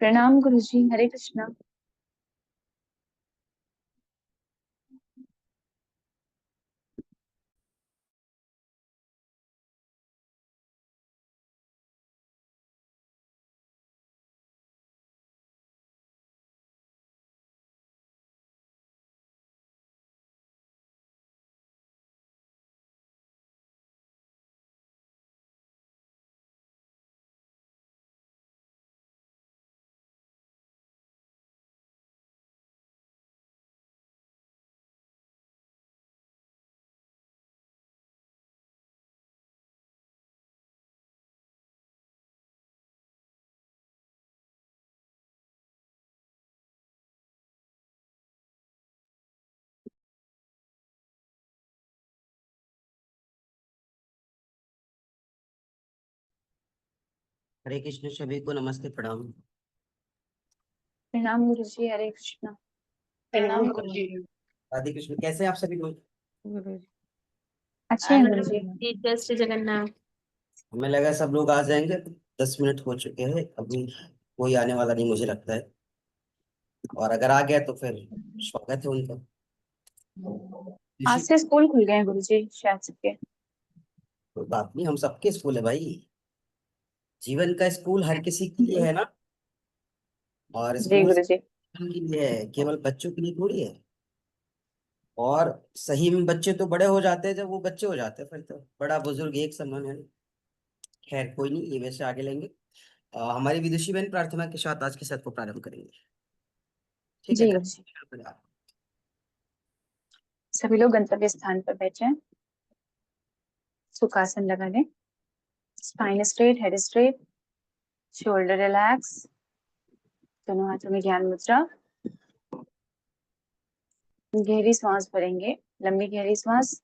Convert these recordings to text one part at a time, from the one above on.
प्रणाम गुरुजी। हरे कृष्णा। हरे कृष्ण सभी को नमस्ते प्रणाम। प्रणाम गुरुजी। हरे कृष्णा। प्रणाम गुरुजी। राधे कृष्ण, कैसे हैं आप सभी लोग? गुरुजी अच्छे हैं गुरुजी। जय श्री जगन्नाथ। हमें लगा सब लोग आ जाएंगे। 10 मिनट हो चुके हैं अभी, कोई आने वाला नहीं मुझे लगता है। और अगर आ गया तो फिर स्वागत है उनका। आज ऋषि, से स्कूल खुल गए हैं गुरुजी शायद सबके। कोई बात नहीं, हम सबके स्कूल है भाई। जीवन का स्कूल हर किसी के लिए है ना। और जी स्कूल गुरुजी। के लिए है, केवल बच्चों के लिए थोड़ी है। और सही में बच्चे तो बड़े हो जाते हैं जब वो बच्चे हो जाते हैं, फिर तो बड़ा बुजुर्ग एक समान है। खैर कोई नहीं, ये वैसे आगे लेंगे। हमारी विदुषी बहन प्रार्थना के साथ आज के सत्र को प्रारंभ करेंगे। ठीक है, जी गुरुजी। सभी लोग गंतव्य स्थान पर बैठे। सुखासन लगा लें। Spine straight, head straight, shoulder relax. दोनों हाथों में ज्ञान मुद्रा। गहरी सांस भरेंगे। लंबी गहरी सांस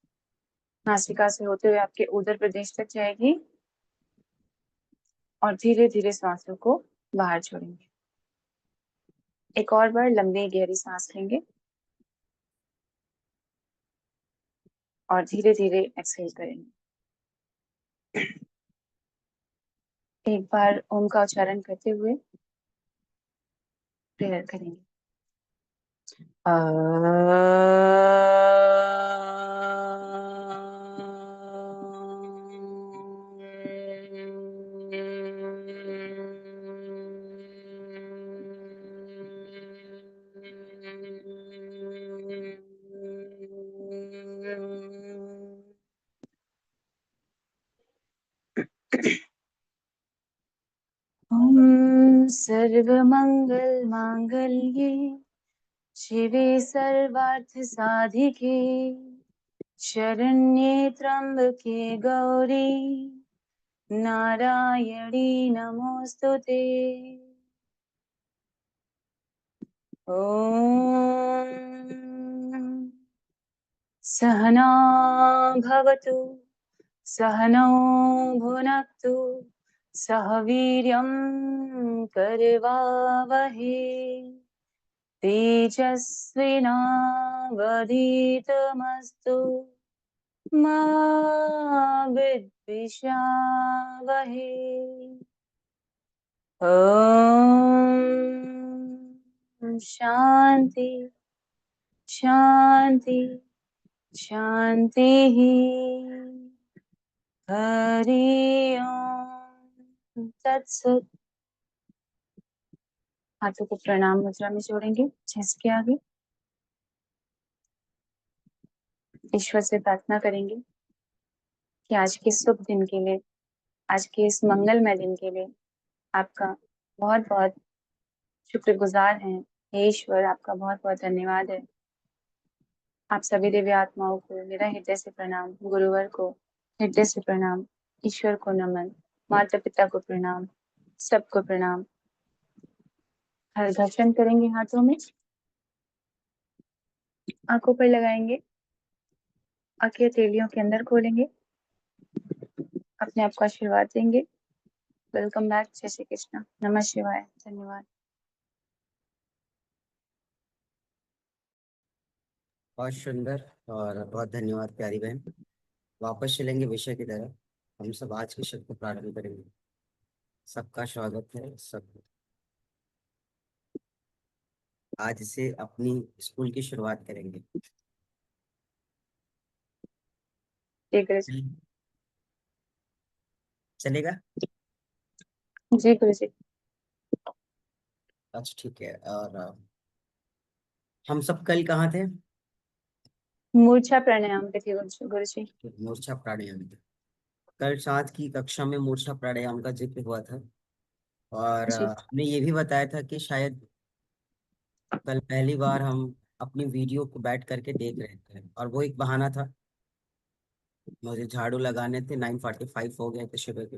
नासिका से होते हुए आपके उदर प्रदेश तक जाएगी और धीरे धीरे सांसों को बाहर छोड़ेंगे। एक और बार लंबी गहरी सांस लेंगे और धीरे धीरे एक्सहेल करेंगे। एक बार ओम का उच्चारण करते हुए प्रेयर करेंगे। ओम सर्वमंगल मांगल्ये शिवे सर्वार्थ साधिके शरण्ये त्र्यंबके गौरी नारायणी नमोस्तुते। ओम सहना भवतु सहनौ भुनक्तु सह वीर्यं करवावहे तेजस्विनावधीतमस्तु मा विद्विषावहे। ओम शांति शांति शांति ही। हरि ओम तत्सत। हाथों को प्रणाम मुद्रा में जोड़ेंगे चेस्ट के आगे। ईश्वर से प्रार्थना करेंगे कि आज के शुभ दिन के लिए, आज के इस मंगलमय दिन के लिए आपका बहुत बहुत शुक्रगुजार हैं। हे ईश्वर, आपका बहुत बहुत धन्यवाद है। आप सभी दिव्य आत्माओं को मेरा हृदय से प्रणाम, गुरुवर को हृदय से प्रणाम, ईश्वर को नमन, माता पिता को प्रणाम, सबको प्रणाम। हर घर्षण करेंगे हाथों में, आंखों पर लगाएंगे, आंखें हथेलियों के अंदर खोलेंगे, अपने आप को आशीर्वाद देंगे। Welcome back. जय श्री कृष्ण। नमः शिवाय। धन्यवाद। बहुत सुंदर और बहुत धन्यवाद प्यारी बहन। वापस चलेंगे विषय की तरफ। हम सब आज के शब्द को प्रारंभ करेंगे। सबका स्वागत है सब। आज से अपनी स्कूल की शुरुआत करेंगे। जी गुरु जी। चलेगा? जी गुरु जी। अच्छा ठीक है। और हम सब कल कहाँ थे? मूर्छा प्राणायाम पे थी गुरु जी। मूर्छा प्राणायाम पे। कल साथ की कक्षा में मूर्छा प्राणायाम का जिक्र हुआ था। और जी हमने ये भी बताया था कि शायद कल पहली बार हम अपनी वीडियो को बैठ करके देख रहे थे, और वो एक बहाना था। मुझे झाड़ू लगाने थे, 9:45 हो गए थे सुबह के।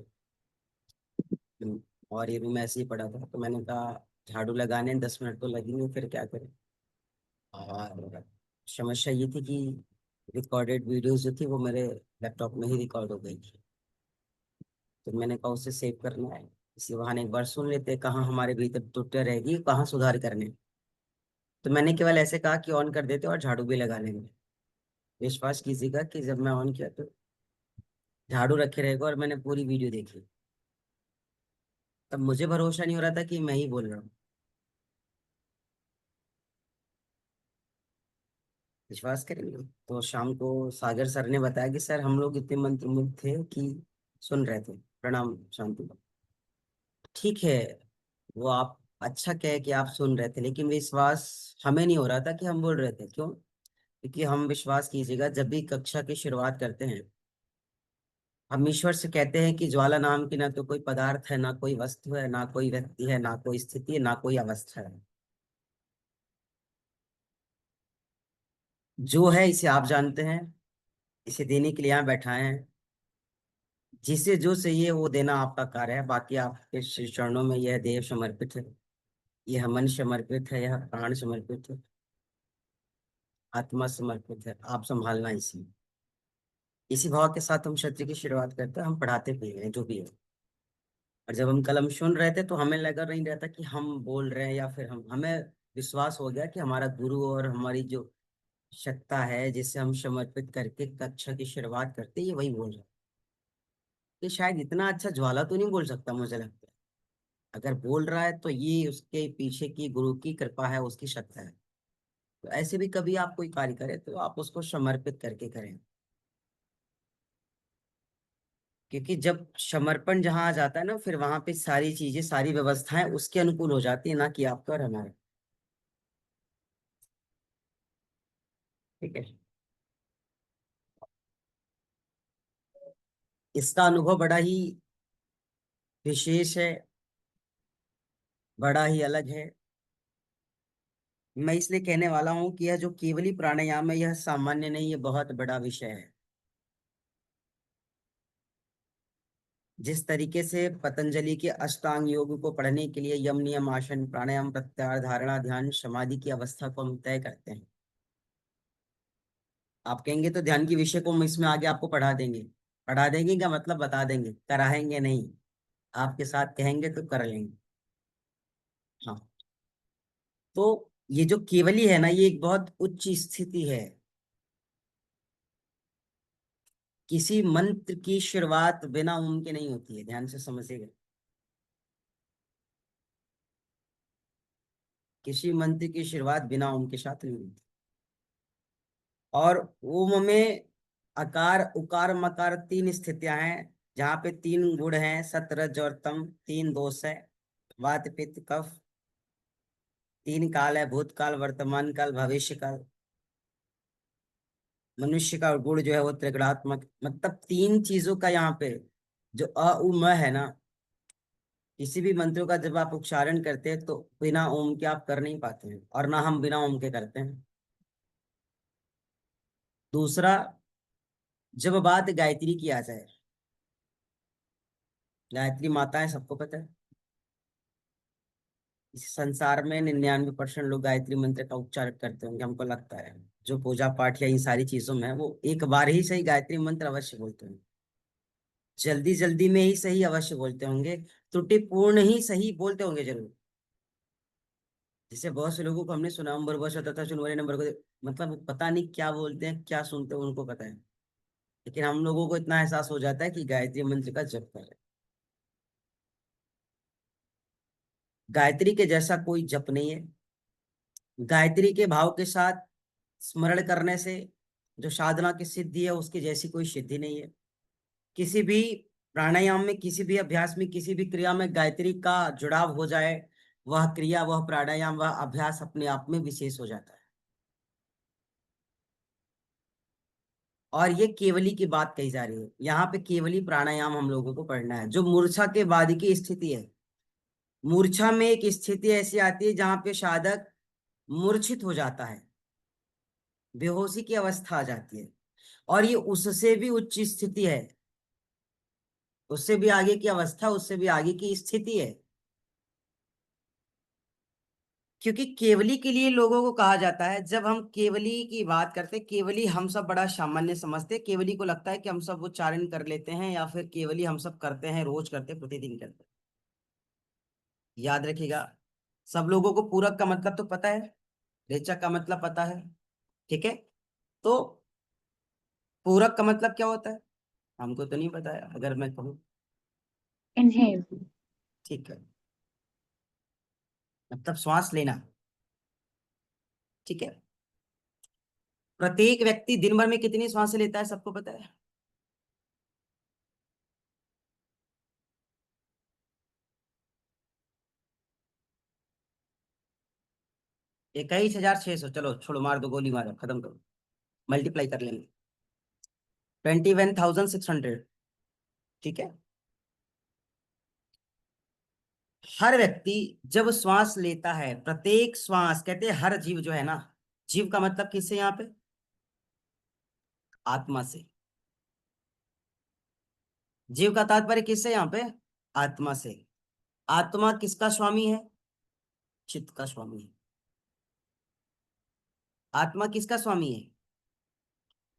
और ये रूम ऐसे ही पड़ा था, तो मैंने कहा झाड़ू लगाने 10 मिनट तो लगेंगे, फिर क्या करें। और समस्या ये थी कि रिकॉर्डेड वीडियोस जो थी वो मेरे लैपटॉप में ही रिकॉर्ड हो गई थी। तो मैंने कहा उसे सेव करना है, इसी बहाने एक बार सुन लेते, कहाँ हमारे भीतर त्रुटियां रहेगी, कहाँ सुधार करने। तो मैंने केवल ऐसे कहा कि ऑन कर देते और झाड़ू भी लगा लेंगे। विश्वास कीजिएगा कि जब मैं ऑन किया तो झाड़ू रखे रहेगा, और मैंने पूरी वीडियो देखी। तब मुझे भरोसा नहीं हो रहा था कि मैं ही बोल रहा हूँ। विश्वास करेंगे। तो शाम को सागर सर ने बताया कि सर हम लोग इतने मंत्रमुग्ध थे कि सुन रहे थे। प्रणाम शांति। ठीक है, वो आप अच्छा कहे कि आप सुन रहे थे, लेकिन विश्वास हमें नहीं हो रहा था कि हम बोल रहे थे। क्यों? क्योंकि हम, विश्वास कीजिएगा, जब भी कक्षा की शुरुआत करते हैं, हम ईश्वर से कहते हैं कि ज्वाला नाम की ना तो कोई पदार्थ है, ना कोई वस्तु है, ना कोई व्यक्ति है, ना कोई स्थिति है, ना कोई अवस्था है। जो है इसे आप जानते हैं, इसे देने के लिए यहाँ बैठाए हैं। जिसे जो चाहिए वो देना आपका कार्य है। बाकी आपके श्री चरणों में यह देह समर्पित है, यह मन समर्पित है, यह प्राण समर्पित है, आत्मा समर्पित है। आप संभालना इसी भाव के साथ हम सत्र की शुरुआत करते हैं। हम पढ़ाते भी हैं जो भी है। और जब हम कलम सुन रहे थे तो हमें लगा नहीं रहता कि हम बोल रहे हैं, या फिर हमें विश्वास हो गया कि हमारा गुरु और हमारी जो सत्ता है जिसे हम समर्पित करके कक्षा की शुरुआत करते हैं, ये वही बोल रहा है। कि शायद इतना अच्छा ज्वाला तो नहीं बोल सकता, मुझे लगता है। अगर बोल रहा है तो ये उसके पीछे की गुरु की कृपा है, उसकी सत्ता है। तो ऐसे भी कभी आप कोई कार्य करें तो आप उसको समर्पित करके करें। क्योंकि जब समर्पण जहां आ जाता है ना, फिर वहां पे सारी चीजें, सारी व्यवस्थाएं उसके अनुकूल हो जाती है, ना कि आपका और हमारा। ठीक है। इसका अनुभव बड़ा ही विशेष है, बड़ा ही अलग है। मैं इसलिए कहने वाला हूं कि यह जो केवली प्राणायाम है, यह सामान्य नहीं, ये बहुत बड़ा विषय है। जिस तरीके से पतंजलि के अष्टांग योग को पढ़ने के लिए यम नियम आसन प्राणायाम प्रत्याहार धारणा ध्यान समाधि की अवस्था को हम तय करते हैं। आप कहेंगे तो ध्यान की विषय को हम इसमें आगे आपको पढ़ा देंगे। पढ़ा देंगे क्या मतलब? बता देंगे, कराएंगे नहीं। आपके साथ कहेंगे तो कर लेंगे। हाँ। तो ये जो केवली है ना, ये एक बहुत उच्च स्थिति है। किसी मंत्र की शुरुआत बिना ओम के नहीं होती है, ध्यान से समझिएगा। किसी मंत्र की शुरुआत बिना ओम के साथ नहीं होती। और ओम में अकार उकार मकार तीन स्थितियां हैं, जहाँ पे तीन गुण हैं, सत रज और तम। तीन दोष है, वात पित्त कफ। तीन काल है, भूतकाल वर्तमान काल भविष्य काल। मनुष्य का गुण जो है वो त्रिगुणात्मक, मतलब तीन चीजों का यहाँ पे जो अ उ म है ना, किसी भी मंत्रों का जब आप उच्चारण करते हैं तो बिना ओम के आप कर नहीं पाते हैं, और ना हम बिना ओम के करते हैं। दूसरा, जब बात गायत्री की आ जाए, गायत्री माता है, सबको पता है। इस संसार में 99% लोग गायत्री मंत्र का उच्चारण करते होंगे, हमको लगता है। जो पूजा पाठ या इन सारी चीजों में है, वो एक बार ही सही गायत्री मंत्र अवश्य बोलते हैं। जल्दी जल्दी में ही सही अवश्य बोलते होंगे, त्रुटिपूर्ण ही सही बोलते होंगे जरूर। जैसे बहुत से लोगों को हमने सुना, नंबर बस होता था सुनवरे नंबर को मतलब पता नहीं क्या बोलते हैं, क्या सुनते हैं, उनको पता है। लेकिन हम लोगों को इतना एहसास हो जाता है कि गायत्री मंत्र का जप कर रहे हैं। गायत्री के जैसा कोई जप नहीं है, गायत्री के भाव के साथ स्मरण करने से जो साधना की सिद्धि है उसकी जैसी कोई सिद्धि नहीं है। किसी भी प्राणायाम में, किसी भी अभ्यास में, किसी भी क्रिया में गायत्री का जुड़ाव हो जाए, वह क्रिया, वह प्राणायाम, वह अभ्यास अपने आप में विशेष हो जाता है। और ये केवली की बात कही जा रही है यहाँ पे। केवली प्राणायाम हम लोगों को पढ़ना है। जो मूर्छा के बाद की स्थिति है, मूर्छा में एक स्थिति ऐसी आती है जहां पे साधक मूर्छित हो जाता है, बेहोशी की अवस्था आ जाती है, और ये उससे भी उच्च स्थिति है, उससे भी आगे की अवस्था, उससे भी आगे की स्थिति है। क्योंकि केवली के लिए लोगों को कहा जाता है, जब हम केवली की बात करते हैं, केवली हम सब बड़ा सामान्य समझते हैं। केवली को लगता है कि हम सब उच्चारण कर लेते हैं, या फिर केवली हम सब करते हैं, रोज करते हैं, प्रतिदिन करते हैं। याद रखिएगा, सब लोगों को पूरक का मतलब तो पता है, रेचक का मतलब पता है, ठीक है। तो पूरक का मतलब क्या होता है हमको तो नहीं पता है, अगर मैं कहूँ। इनहेल। ठीक है, मतलब श्वास लेना, ठीक है। प्रत्येक व्यक्ति दिन भर में कितनी श्वास लेता है, सबको पता है? 21,600। चलो छोड़ो, मार दो, गोली मारो, खत्म करो, मल्टीप्लाई कर लेंगे। 21,600, ठीक है। हर व्यक्ति जब श्वास लेता है, प्रत्येक श्वास, कहते हैं हर जीव जो है ना, जीव का मतलब किससे यहाँ पे? आत्मा से। जीव का तात्पर्य किससे यहाँ पे? आत्मा से। आत्मा किसका स्वामी है? चित्त का स्वामी है। आत्मा किसका स्वामी है?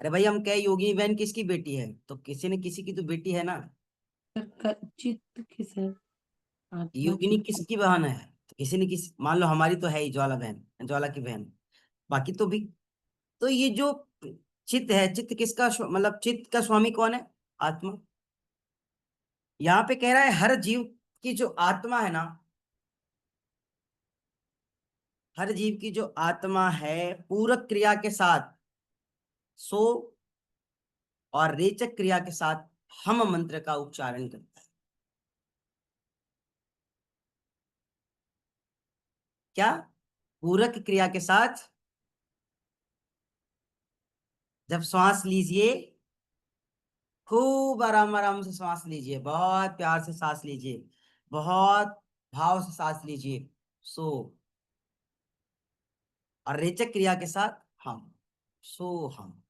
अरे भाई, हम कहे योगी बहन किसकी बेटी है, तो किसी न किसी की तो बेटी है ना। चित्त किस है? आत्मा योगिनी चित्त। किसकी बहन है? तो किसी न किसी, मान लो हमारी तो है ही, ज्वाला बहन, ज्वाला की बहन, बाकी तो भी। तो ये जो चित्त है, चित्त किसका मतलब चित्त का स्वामी कौन है? आत्मा। यहाँ पे कह रहा है हर जीव की जो आत्मा है ना, हर जीव की जो आत्मा है, पूरक क्रिया के साथ सो और रेचक क्रिया के साथ हम मंत्र का उच्चारण करता है। क्या? पूरक क्रिया के साथ जब श्वास लीजिए, खूब आराम आराम से श्वास लीजिए, बहुत प्यार से सांस लीजिए, बहुत भाव से सांस लीजिए, सो। और रेचक क्रिया के साथ हम, सो हम।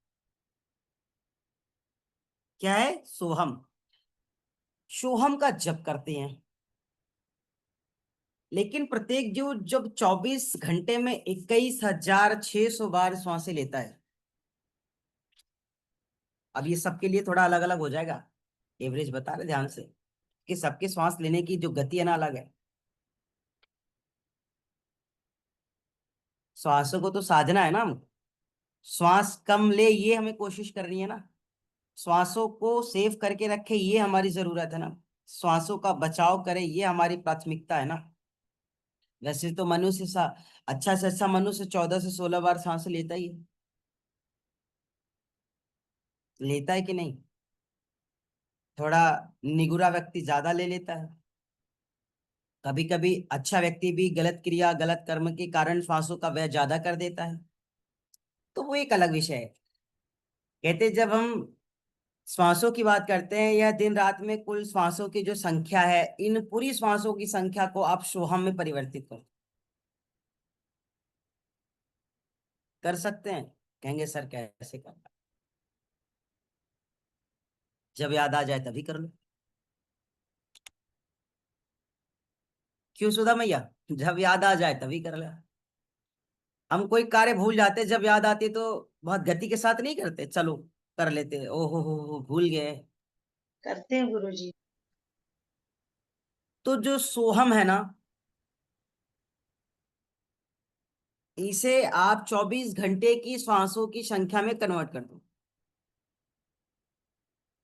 क्या है? सोहम। सोहम का जप करते हैं। लेकिन प्रत्येक जो जब 24 घंटे में 21,600 बार सांसें लेता है, अब ये सबके लिए थोड़ा अलग अलग हो जाएगा, एवरेज बता रहे ध्यान से, कि सबके सांस लेने की जो गति है ना अलग है। श्वासों को तो साधना है ना, हम श्वास कम ले ये हमें कोशिश करनी है ना, श्वासों को सेव करके रखे ये हमारी जरूरत है ना, श्वासों का बचाव करे ये हमारी प्राथमिकता है ना। वैसे तो मनुष्य अच्छा से अच्छा मनुष्य 14 से 16 बार सांस लेता ही है। लेता है कि नहीं? थोड़ा निगुरा व्यक्ति ज्यादा ले लेता है। कभी कभी अच्छा व्यक्ति भी गलत क्रिया, गलत कर्म के कारण श्वासों का व्यय ज्यादा कर देता है, तो वो एक अलग विषय है। कहते जब हम श्वासों की बात करते हैं, या दिन रात में कुल श्वासों की जो संख्या है, इन पूरी श्वासों की संख्या को आप सोहम में परिवर्तित कर सकते हैं। कहेंगे सर कैसे करना? जब याद आ जाए तभी कर लो। क्यों सुधा मैया? जब याद आ जाए तभी कर ले। हम कोई कार्य भूल जाते, जब याद आती तो बहुत गति के साथ नहीं करते, चलो कर लेते, ओहो हो भूल गए। करते हैं गुरुजी। तो जो सोहम है ना, इसे आप 24 घंटे की श्वासों की संख्या में कन्वर्ट कर दो,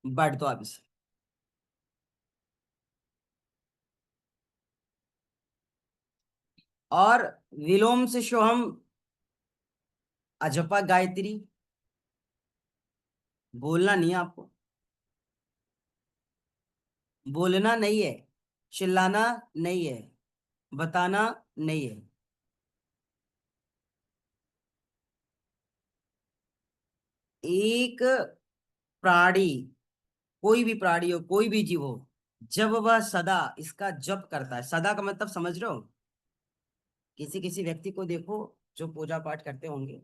बढ़ दो आप इसे। और विलोम से सोहम अजपा गायत्री, बोलना नहीं है आपको, बोलना नहीं है, चिल्लाना नहीं है, बताना नहीं है। एक प्राणी, कोई भी प्राणी हो, कोई भी जीव हो, जब वह सदा इसका जप करता है, सदा का मतलब समझ रहे हो? किसी किसी व्यक्ति को देखो जो पूजा पाठ करते होंगे,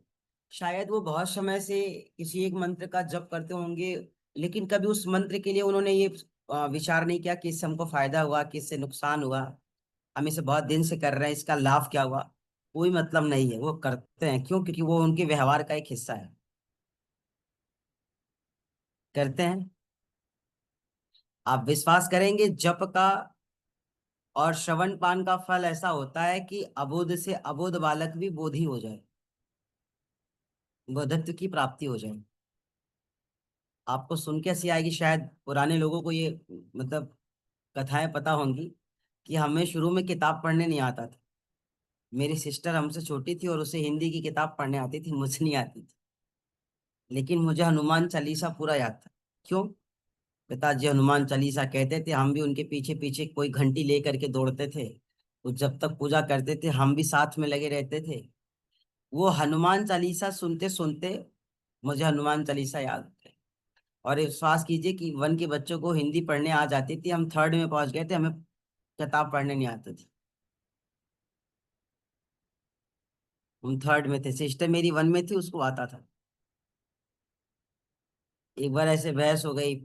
शायद वो बहुत समय से किसी एक मंत्र का जप करते होंगे, लेकिन कभी उस मंत्र के लिए उन्होंने ये विचार नहीं किया कि इससे हमको फायदा हुआ, कि इससे नुकसान हुआ, हम इसे बहुत दिन से कर रहे हैं, इसका लाभ क्या हुआ। कोई मतलब नहीं है, वो करते हैं। क्यों? क्योंकि वो उनके व्यवहार का एक हिस्सा है, करते हैं। आप विश्वास करेंगे, जप का और श्रवण पान का फल ऐसा होता है कि अबोध से अबोध बालक भी बोधी हो जाए, बोधत्व की प्राप्ति हो जाए। आपको सुन के हंसी आएगी, शायद पुराने लोगों को ये मतलब कथाएं पता होंगी कि हमें शुरू में किताब पढ़ने नहीं आता था। मेरी सिस्टर हमसे छोटी थी और उसे हिंदी की किताब पढ़ने आती थी, मुझे नहीं आती थी। लेकिन मुझे हनुमान चालीसा पूरा याद था। क्यों? पिताजी हनुमान चालीसा कहते थे, हम भी उनके पीछे पीछे कोई घंटी ले करके दौड़ते थे। वो जब तक पूजा करते थे हम भी साथ में लगे रहते थे। वो हनुमान चालीसा सुनते सुनते मुझे हनुमान चालीसा याद है। और विश्वास कीजिए कि वन के बच्चों को हिंदी पढ़ने आ जाती थी, हम थर्ड में पहुंच गए थे, हमें किताब पढ़ने नहीं आती थी। हम थर्ड में थे, सिस्टर मेरी वन में थी, उसको आता था। एक बार ऐसे बहस हो गई,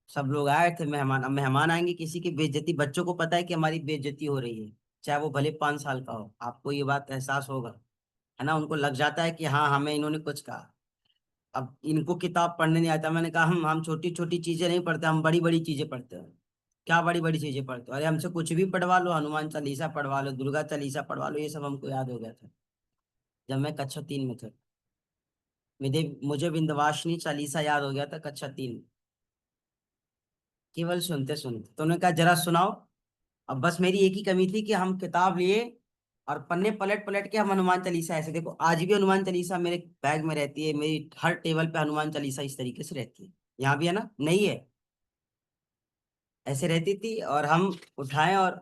सब लोग आए थे मेहमान, अब मेहमान आएंगे, किसी की बेइज्जती, बच्चों को पता है कि हमारी बेइज्जती हो रही है, चाहे वो भले 5 साल का हो, आपको ये बात एहसास होगा, है ना? उनको लग जाता है कि हाँ हमें इन्होंने कुछ कहा। अब इनको किताब पढ़ने नहीं आता, मैंने कहा हम छोटी छोटी चीजें नहीं पढ़ते, हम बड़ी बड़ी चीजें पढ़ते हैं। क्या बड़ी बड़ी चीजें पढ़ते हो? अरे हमसे कुछ भी पढ़वा लो, हनुमान चालीसा पढ़वा लो, दुर्गा चालीसा पढ़वा लो, ये सब हमको याद हो गया था जब मैं कक्षा 3 में था। मुझे विंध्यवासिनी चालीसा याद हो गया था कक्षा 3 में, केवल सुनते सुनते। तो उन्होंने कहा जरा सुनाओ। अब बस मेरी एक ही कमी थी कि हम किताब लिए और पन्ने पलट पलट के हम हनुमान चालीसा, ऐसे देखो आज भी हनुमान चालीसा मेरे बैग में रहती है, मेरी हर टेबल पे हनुमान चालीसा इस तरीके से रहती है। यहाँ भी है ना? नहीं है? ऐसे रहती थी और हम उठाएं और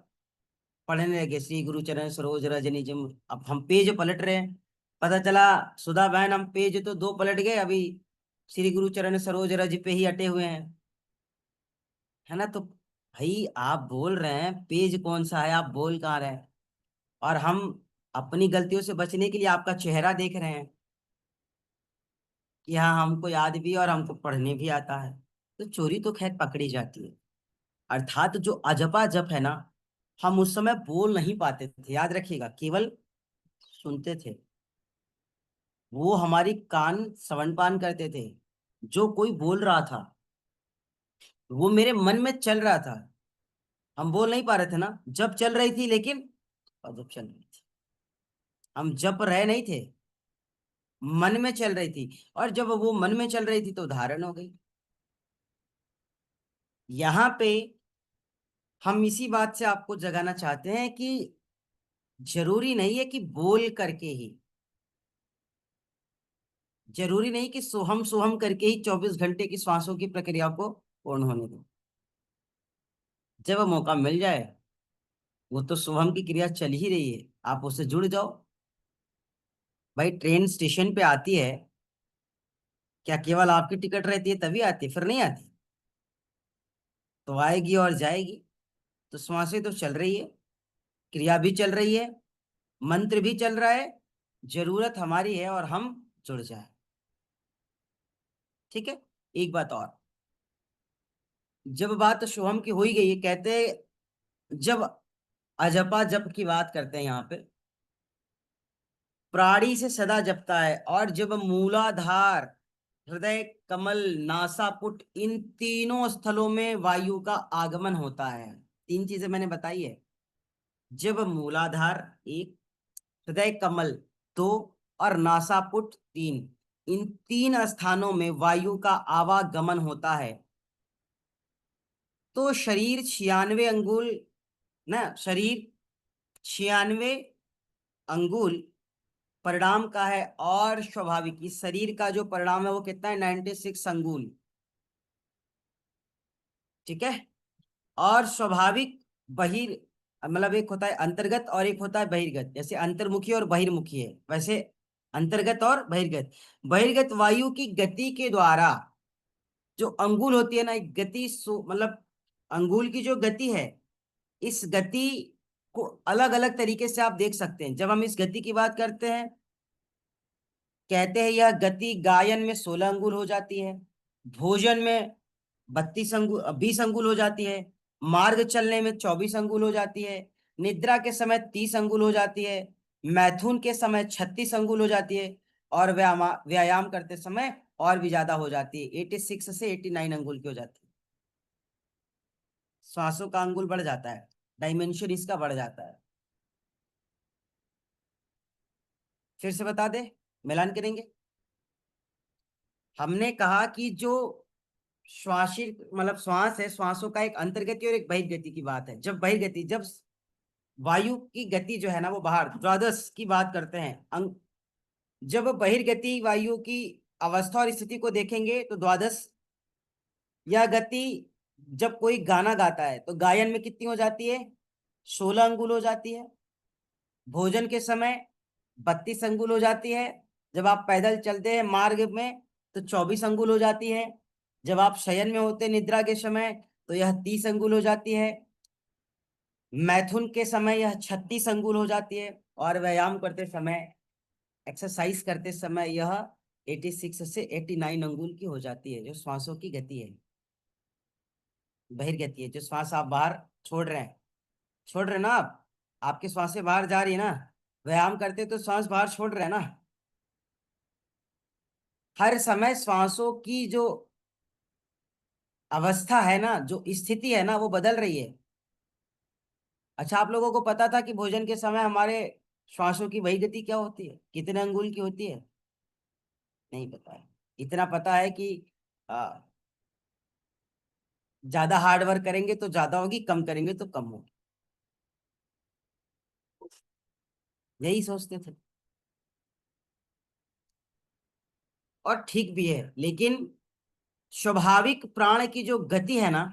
पढ़ने लगे, श्री गुरु चरण सरोज रज निजम। अब हम पेज पलट रहे हैं, पता चला सुधा बहन हम पेज तो 2 पलट गए, अभी श्री गुरु चरण सरोज रज पे ही अटे हुए हैं, है ना? तो भाई आप बोल रहे हैं पेज कौन सा है, आप बोल कहाँ रहे हैं? और हम अपनी गलतियों से बचने के लिए आपका चेहरा देख रहे हैं कि हाँ हमको याद भी है और हमको पढ़ने भी आता है, तो चोरी तो खैर पकड़ी जाती है। अर्थात जो अजपा जप है ना, हम उस समय बोल नहीं पाते थे, याद रखिएगा, केवल सुनते थे। वो हमारी कान श्रवणपान करते थे। जो कोई बोल रहा था वो मेरे मन में चल रहा था, हम बोल नहीं पा रहे थे ना, जब चल रही थी लेकिन, और जब चल रही थी, हम जप रहे नहीं थे, मन में चल रही थी। और जब वो मन में चल रही थी तो धारण हो गई। यहाँ पे हम इसी बात से आपको जगाना चाहते हैं कि जरूरी नहीं है कि बोल करके ही, जरूरी नहीं कि सोहम सोहम करके ही 24 घंटे की श्वासों की प्रक्रिया को पूर्ण होने दो। जब मौका मिल जाए, वो तो सोहम की क्रिया चल ही रही है, आप उससे जुड़ जाओ। भाई ट्रेन स्टेशन पे आती है, क्या केवल आपकी टिकट रहती है तभी आती है? फिर नहीं आती। तो आएगी और जाएगी। तो श्वासें तो चल रही है, क्रिया भी चल रही है, मंत्र भी चल रहा है। जरूरत हमारी है और हम जुड़ जाए। ठीक है। एक बात और, जब बात सोहम की हो ही गई है, कहते जब अजपा जप की बात करते हैं यहाँ पे, प्राणी से सदा जपता है, और जब मूलाधार, हृदय, कमल, नासापुट, इन तीनों स्थलों में वायु का आगमन होता है। 3 चीजें मैंने बताई है। जब मूलाधार 1, हृदय कमल 2 और नासापुट 3, इन 3 स्थानों में वायु का आवागमन होता है, तो शरीर 96 अंगुल, ना शरीर 96 अंगुल परिणाम का है और स्वाभाविक, इस शरीर का जो परिणाम है वो कितना है, 96 अंगुल। ठीक है। और स्वाभाविक बहिर, मतलब एक होता है अंतर्गत और एक होता है बहिर्गत। जैसे अंतर्मुखी और बहिर्मुखी है, वैसे अंतर्गत और बहिर्गत। बहिर्गत वायु की गति के द्वारा जो अंगुल होती है ना, एक गति मतलब अंगुल की जो गति है, इस गति को अलग अलग तरीके से आप देख सकते हैं। जब हम इस गति की बात करते हैं, कहते हैं यह गति गायन में 16 अंगुल हो जाती है, भोजन में 20 अंगुल हो जाती है, मार्ग चलने में 24 अंगुल हो जाती है, निद्रा के समय 30 अंगुल हो जाती है, मैथुन के समय 36 अंगुल हो जाती है, और व्यायाम करते समय और भी ज्यादा हो जाती है, 86 से 89 अंगुल की हो जाती है। श्वासों का अंगुल बढ़ जाता है, डायमेंशन इसका बढ़ जाता है। फिर से बता दे, मिलान करेंगे। हमने कहा कि जो श्वासिक मतलब श्वास है, श्वासों का एक अंतर्गति और एक बहिर्गति की बात है। जब बहिर्गति, जब वायु की गति जो है ना वो बाहर, द्वादश की बात करते हैं जब बहिर्गति वायु की अवस्था और स्थिति को देखेंगे तो द्वादश, यह गति जब कोई गाना गाता है तो गायन में कितनी हो जाती है, 16 अंगुल हो जाती है। भोजन के समय 32 अंगुल हो जाती है। जब आप पैदल चलते हैं मार्ग में तो 24 अंगुल हो जाती है। जब आप शयन में होते निद्रा के समय तो यह 30 अंगुल हो जाती है। मैथुन के समय यह 36 अंगुल हो जाती है। और व्यायाम करते समय, एक्सरसाइज करते समय यह 86 से 89 अंगुल की हो जाती है, जो श्वासों की गति है। बहिर्गति है जो श्वास आप बाहर छोड़ रहे हैं, छोड़ रहे हैं ना आप, आपकी श्वासें बाहर जा रही है ना। व्यायाम करते तो श्वास बाहर छोड़ रहे हैं ना। हर समय श्वासों की जो अवस्था है ना, जो स्थिति है ना, वो बदल रही है। अच्छा, आप लोगों को पता था कि भोजन के समय हमारे श्वासों की वही गति क्या होती है, कितने अंगुल की होती है? नहीं पता है। इतना पता है कि आ, ज्यादा हार्ड वर्क करेंगे तो ज्यादा होगी, कम करेंगे तो कम होगी। यही सोचते थे। और ठीक भी है, लेकिन स्वाभाविक प्राण की जो गति है ना,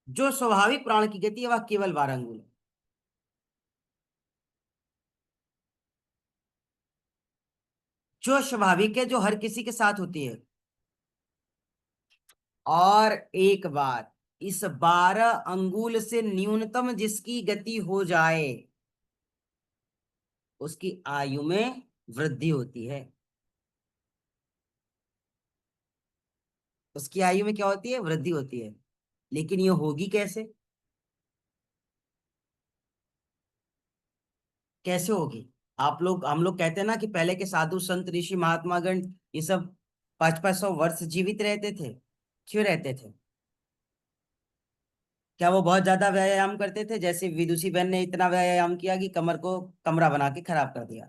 जो स्वाभाविक प्राण की गति है वह केवल 12 अंगुल है। जो स्वाभाविक है, जो हर किसी के साथ होती है। और एक बात, इस 12 अंगुल से न्यूनतम जिसकी गति हो जाए उसकी आयु में वृद्धि होती है। उसकी आयु में क्या होती है, वृद्धि होती है। लेकिन ये होगी कैसे, कैसे होगी? आप लोग, हम लोग कहते हैं ना कि पहले के साधु संत ऋषि महात्मा गण ये सब 500-500 वर्ष जीवित रहते थे। क्यों रहते थे? क्या वो बहुत ज्यादा व्यायाम करते थे? जैसे विदुषी बहन ने इतना व्यायाम किया कि कमर को कमरा बना के खराब कर दिया।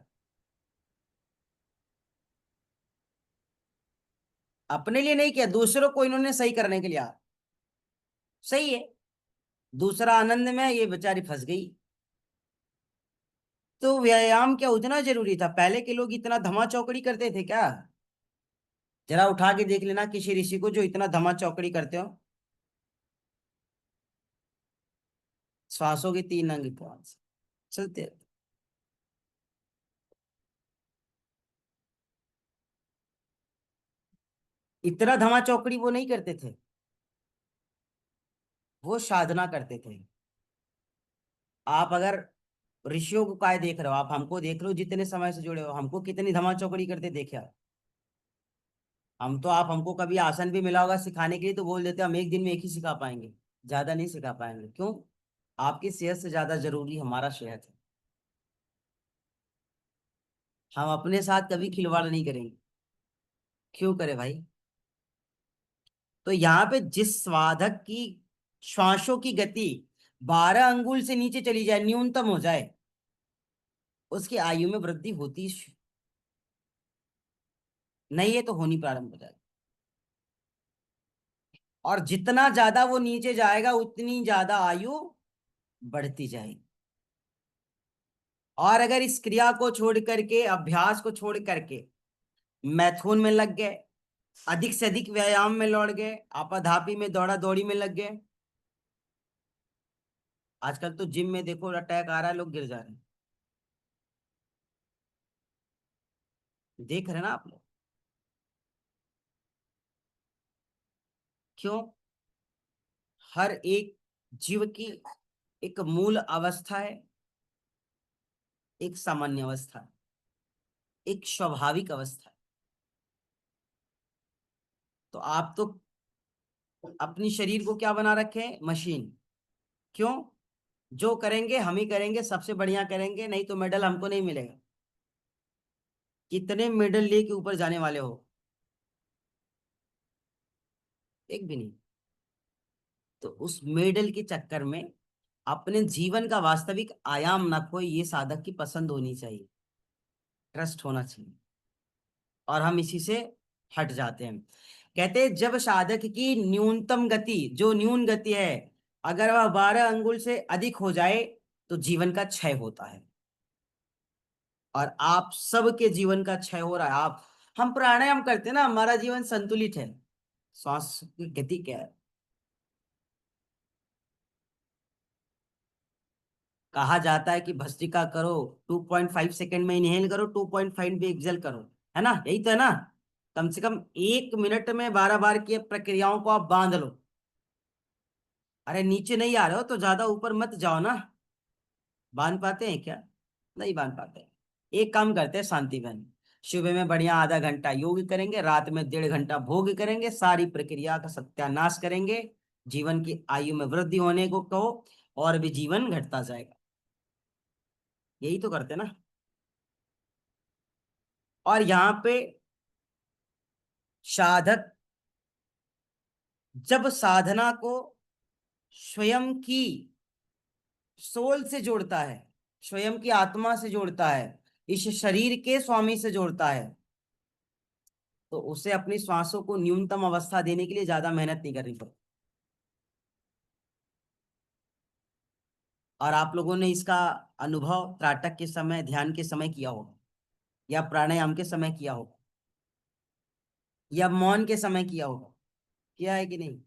अपने लिए नहीं किया, दूसरों को इन्होंने सही करने के लिए सही है। दूसरा आनंद में, ये बेचारी फंस गई। तो व्यायाम क्या उतना जरूरी था? पहले के लोग इतना धमा चौकड़ी करते थे क्या? जरा उठा के देख लेना किसी ऋषि को जो इतना धमा चौकड़ी करते हो। श्वासों की 3 अंग चलते। इतना धमा चौकड़ी वो नहीं करते थे, वो साधना करते थे। आप अगर ऋषियों को काय देख रहे हो, आप हमको देख लो, जितने समय से जुड़े हो, हमको कितनी धमा चौकड़ी करते देखे आप? हम तो, आप हमको कभी आसन भी मिला होगा सिखाने के लिए तो बोल देते हम एक दिन में एक ही सिखा पाएंगे, ज्यादा नहीं सिखा पाएंगे। क्यों? आपकी सेहत से ज्यादा जरूरी हमारा सेहत है। हम अपने साथ कभी खिलवाड़ नहीं करेंगे। क्यों करे भाई? तो यहाँ पे जिस साधक की श्वासों की गति 12 अंगुल से नीचे चली जाए, न्यूनतम हो जाए, उसकी आयु में वृद्धि होती नहीं है तो होनी प्रारंभ हो जाएगी। और जितना ज्यादा वो नीचे जाएगा उतनी ज्यादा आयु बढ़ती जाएगी। और अगर इस क्रिया को छोड़ करके, अभ्यास को छोड़ करके मैथुन में लग गए, अधिक से अधिक व्यायाम में लौट गए, आपाधापी में दौड़ा दौड़ी में लग गए, आजकल तो जिम में देखो अटैक आ रहा है, लोग गिर जा रहे हैं, देख रहे हैं ना आप लोग। क्यों? हर एक जीव की एक मूल अवस्था है, एक सामान्य अवस्था है, एक स्वाभाविक अवस्था है। तो आप तो अपनी शरीर को क्या बना रखे हैं? मशीन। क्यों? जो करेंगे हम ही करेंगे, सबसे बढ़िया करेंगे, नहीं तो मेडल हमको नहीं मिलेगा। कितने मेडल लेके ऊपर जाने वाले हो? एक भी नहीं। तो उस मेडल के चक्कर में अपने जीवन का वास्तविक आयाम ना खोए, ये साधक की पसंद होनी चाहिए, ट्रस्ट होना चाहिए, और हम इसी से हट जाते हैं। कहते हैं जब साधक की न्यूनतम गति, जो न्यून गति है, अगर वह 12 अंगुल से अधिक हो जाए तो जीवन का क्षय होता है। और आप सबके जीवन का क्षय हो रहा है। आप, हम प्राणायाम करते हैं ना, हमारा जीवन संतुलित है, श्वास की गति क्या है? कहा जाता है कि भस्त्रिका करो, 2.5 सेकंड में इनहेल करो, 2.5 में एक्सेल करो, है ना? यही तो है ना? कम से कम 1 मिनट में 12 बार की प्रक्रियाओं को आप बांध लो। अरे नीचे नहीं आ रहे हो तो ज्यादा ऊपर मत जाओ ना। बांध पाते हैं क्या? नहीं बांध पाते। एक काम करते हैं शांति बहन, सुबह में बढ़िया आधा घंटा योग करेंगे, रात में 1.5 घंटा भोग करेंगे, सारी प्रक्रिया का सत्यानाश करेंगे, जीवन की आयु में वृद्धि होने को कहो, और भी जीवन घटता जाएगा। यही तो करते ना। और यहाँ पे साधक जब साधना को स्वयं की सोल से जोड़ता है, स्वयं की आत्मा से जोड़ता है, इस शरीर के स्वामी से जोड़ता है, तो उसे अपनी श्वासों को न्यूनतम अवस्था देने के लिए ज्यादा मेहनत नहीं करनी पड़ती। और आप लोगों ने इसका अनुभव त्राटक के समय, ध्यान के समय किया होगा, या प्राणायाम के समय किया होगा, या मौन के समय किया होगा। किया है कि नहीं?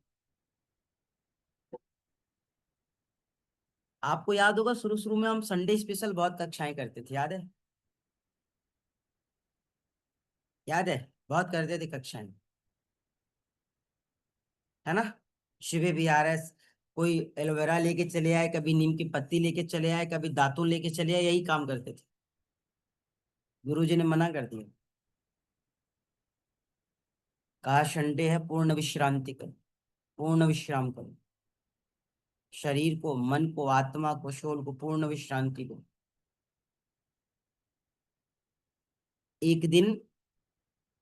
आपको याद होगा शुरू शुरू में हम संडे स्पेशल बहुत कक्षाएं करते थे, याद है? याद है? बहुत करते थे कक्षाएं, है ना? शिविर भी आ रहा है, कोई एलोवेरा लेके चले आए, कभी नीम की पत्ती लेके चले आए, कभी दातुन लेके चले आए, यही काम करते थे। गुरुजी ने मना कर दिया, कहा संडे है, पूर्ण विश्रांति करो, पूर्ण विश्राम करो, शरीर को, मन को, आत्मा को, शोल को पूर्ण विश्रांति को। एक दिन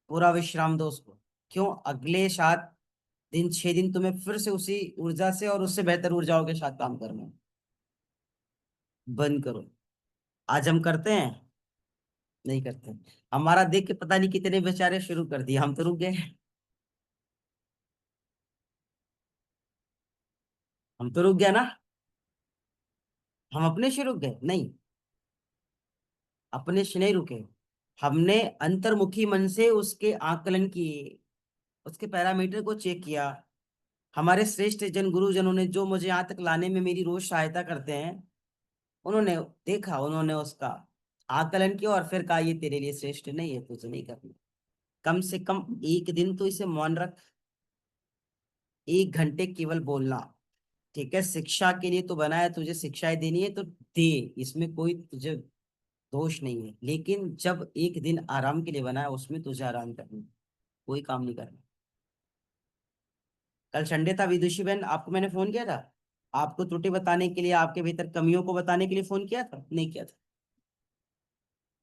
पूरा विश्राम दो उसको। क्यों? अगले 7 दिन, 6 दिन तुम्हें फिर से उसी ऊर्जा से और उससे बेहतर ऊर्जाओं के साथ काम करना है। बंद करो। आज हम करते हैं? नहीं करते। हमारा देख के पता नहीं कितने बेचारे शुरू कर दिए, हम तो रुक गए। हम तो रुक गया ना। हम अपने से रुक गए? नहीं, अपने से नहीं रुके। हमने अंतर्मुखी मन से उसके आकलन किए, उसके पैरामीटर को चेक किया। हमारे श्रेष्ठ जन, गुरुजनों ने, जो मुझे यहाँ तक लाने में मेरी रोज सहायता करते हैं, उन्होंने देखा, उन्होंने उसका आकलन किया और फिर कहा ये तेरे लिए श्रेष्ठ नहीं है, तुझे नहीं करना। कम से कम एक दिन तो इसे मौन रख, 1 घंटे केवल बोलना। ठीक है, शिक्षा के लिए तो बनाया, तुझे शिक्षाएं देनी है तो दे, इसमें कोई तुझे दोष नहीं है, लेकिन जब एक दिन आराम के लिए बनाया, उसमें तुझे आराम करना है, कोई काम नहीं करना। कल संडे था विदुषी बहन, आपको मैंने फोन किया था, आपको त्रुटि बताने के लिए, आपके भीतर कमियों को बताने के लिए फोन किया था? नहीं किया था,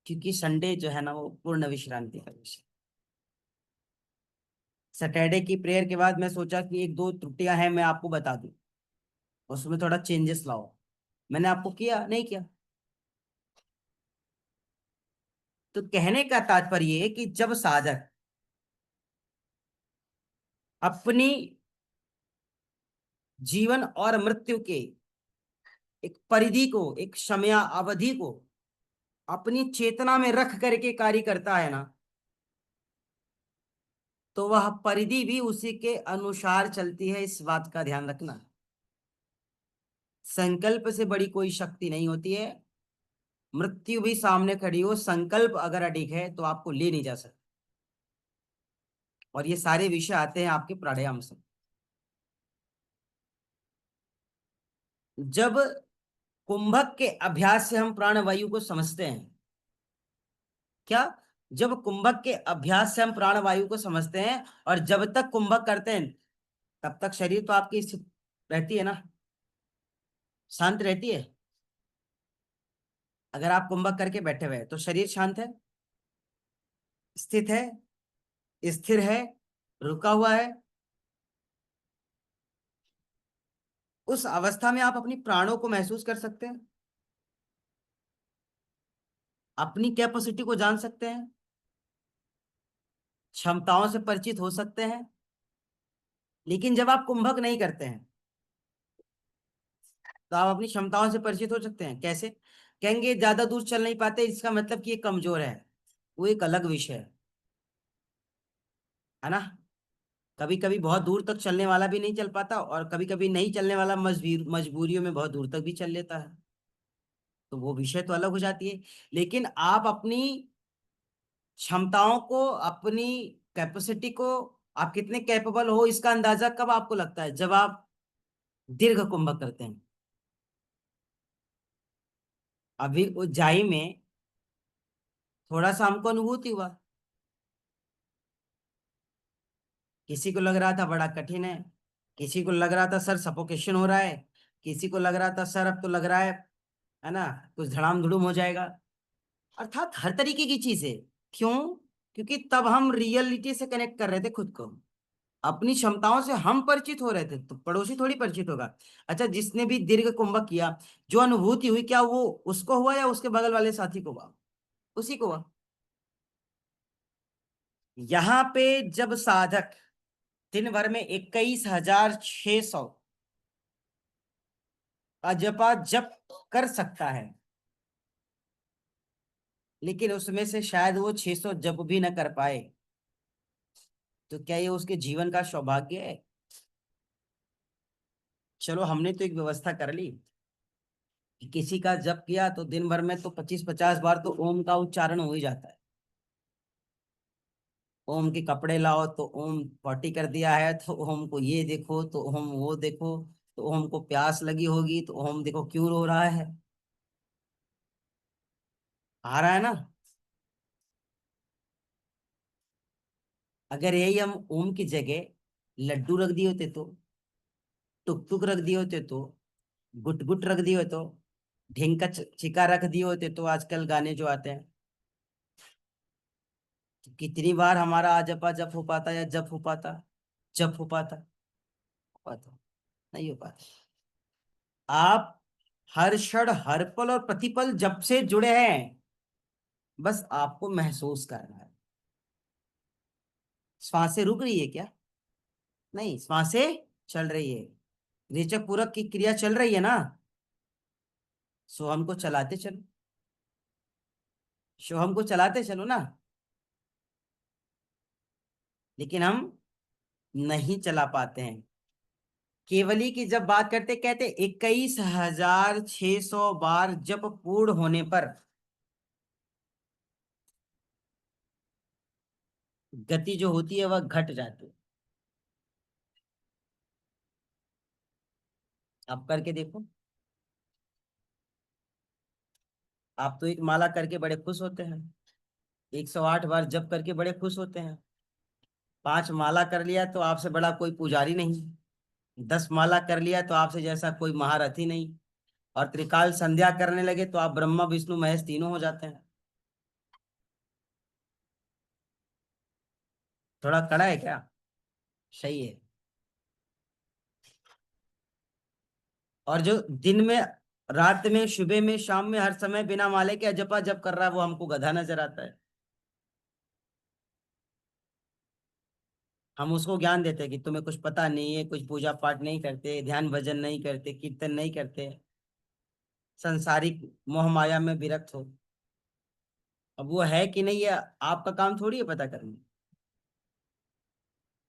क्योंकि संडे जो है ना वो पूर्ण विश्रांति का विषय। सैटरडे की प्रेयर के बाद मैं सोचा कि 1-2 त्रुटियां हैं, मैं आपको बता दूं, उसमें थोड़ा चेंजेस लाओ। मैंने आपको किया? नहीं किया। तो कहने का तात्पर्य है कि जब साधक अपनी जीवन और मृत्यु के एक परिधि को, एक समय अवधि को अपनी चेतना में रख करके कार्य करता है ना, तो वह परिधि भी उसी के अनुसार चलती है। इस बात का ध्यान रखना। संकल्प से बड़ी कोई शक्ति नहीं होती है। मृत्यु भी सामने खड़ी हो, संकल्प अगर अडिग है तो आपको ले नहीं जा सकता। और ये सारे विषय आते हैं आपके प्राणायाम से। जब कुंभक के अभ्यास से हम प्राणवायु को समझते हैं, क्या, जब कुंभक के अभ्यास से हम प्राणवायु को समझते हैं, और जब तक कुंभक करते हैं तब तक शरीर तो आपकी स्थित रहती है ना, शांत रहती है। अगर आप कुंभक करके बैठे हुए हैं तो शरीर शांत है, स्थित है, स्थिर है, रुका हुआ है। उस अवस्था में आप अपनी प्राणों को महसूस कर सकते हैं, अपनी कैपेसिटी को जान सकते हैं, क्षमताओं से परिचित हो सकते हैं। लेकिन जब आप कुंभक नहीं करते हैं तो आप अपनी क्षमताओं से परिचित हो सकते हैं कैसे? कहेंगे ज्यादा दूर चल नहीं पाते, इसका मतलब कि ये कमजोर है। वो एक अलग विषय है ना। कभी कभी बहुत दूर तक चलने वाला भी नहीं चल पाता, और कभी कभी नहीं चलने वाला मजबूरियों में बहुत दूर तक भी चल लेता है। तो वो विषय तो अलग हो जाती है। लेकिन आप अपनी क्षमताओं को, अपनी कैपेसिटी को, आप कितने कैपेबल हो, इसका अंदाजा कब आपको लगता है? जब आप दीर्घ कुंभक करते हैं। अभी ऊंचाई में थोड़ा सा हमको अनुभूति हुआ, किसी को लग रहा था बड़ा कठिन है, किसी को लग रहा था सर सफोकेशन हो रहा है, किसी को लग रहा था सर अब तो लग रहा है ना, कुछ धड़ाम धुड़ुम हो जाएगा। अर्थात हर तरीके की चीजें। क्यों? क्योंकि तब हम रियलिटी से कनेक्ट कर रहे थे खुद को, अपनी क्षमताओं से हम परिचित हो रहे थे, तो पड़ोसी थोड़ी परिचित होगा। अच्छा, जिसने भी दीर्घ कुंभक किया, जो अनुभूति हुई, क्या वो उसको हुआ या उसके बगल वाले साथी को हुआ? उसी को हुआ। यहाँ पे जब साधक दिन भर में 21,600 अजपा जप कर सकता है, लेकिन उसमें से शायद वो 600 जप भी न कर पाए, तो क्या ये उसके जीवन का सौभाग्य है? चलो, हमने तो एक व्यवस्था कर ली कि किसी का जप किया तो दिन भर में तो 25-50 बार तो ओम का उच्चारण हो ही जाता है। ओम के कपड़े लाओ तो ओम 40 कर दिया है, तो ओम को ये देखो तो ओम वो देखो, तो ओम को प्यास लगी होगी तो ओम देखो क्यों रो रहा है। आ रहा है ना? अगर यही हम ओम की जगह लड्डू रख दिए होते, तो टुक टुक रख दिए होते, तो गुट गुट रख दिए होते, तो ढेंका चिका रख दिए होते, तो आजकल गाने जो आते हैं, तो कितनी बार हमारा आजपा जप हो पाता, या जप हो पाता, जप हो पाता, हो पाता? नहीं हो पाता। आप हर क्षण, हर पल और प्रतिपल जब से जुड़े हैं, बस आपको महसूस करना है। श्वासें रुक रही है क्या? नहीं, श्वासें चल रही है। रेचक पूरक की क्रिया चल रही है ना, सो हमको चलाते चलो, सो हमको चलाते चलो ना। लेकिन हम नहीं चला पाते हैं। केवली की जब बात करते, कहते 21,600 बार जब पूर्ण होने पर गति जो होती है वह घट जाती है। आप करके देखो। आप तो एक माला करके बड़े खुश होते हैं, 108 बार जप करके बड़े खुश होते हैं। 5 माला कर लिया तो आपसे बड़ा कोई पुजारी नहीं, 10 माला कर लिया तो आपसे जैसा कोई महारथी नहीं, और त्रिकाल संध्या करने लगे तो आप ब्रह्मा विष्णु महेश तीनों हो जाते हैं। थोड़ा कड़ा है क्या? सही है। और जो दिन में, रात में, सुबह में, शाम में, हर समय बिना माले के जपा जप कर रहा है, वो हमको गधा नजर आता है। हम उसको ज्ञान देते हैं कि तुम्हें कुछ पता नहीं है, कुछ पूजा पाठ नहीं करते, ध्यान भजन नहीं करते, कीर्तन नहीं करते, संसारिक मोह माया में विरक्त हो। अब वो है कि नहीं, ये आपका काम थोड़ी है पता करना।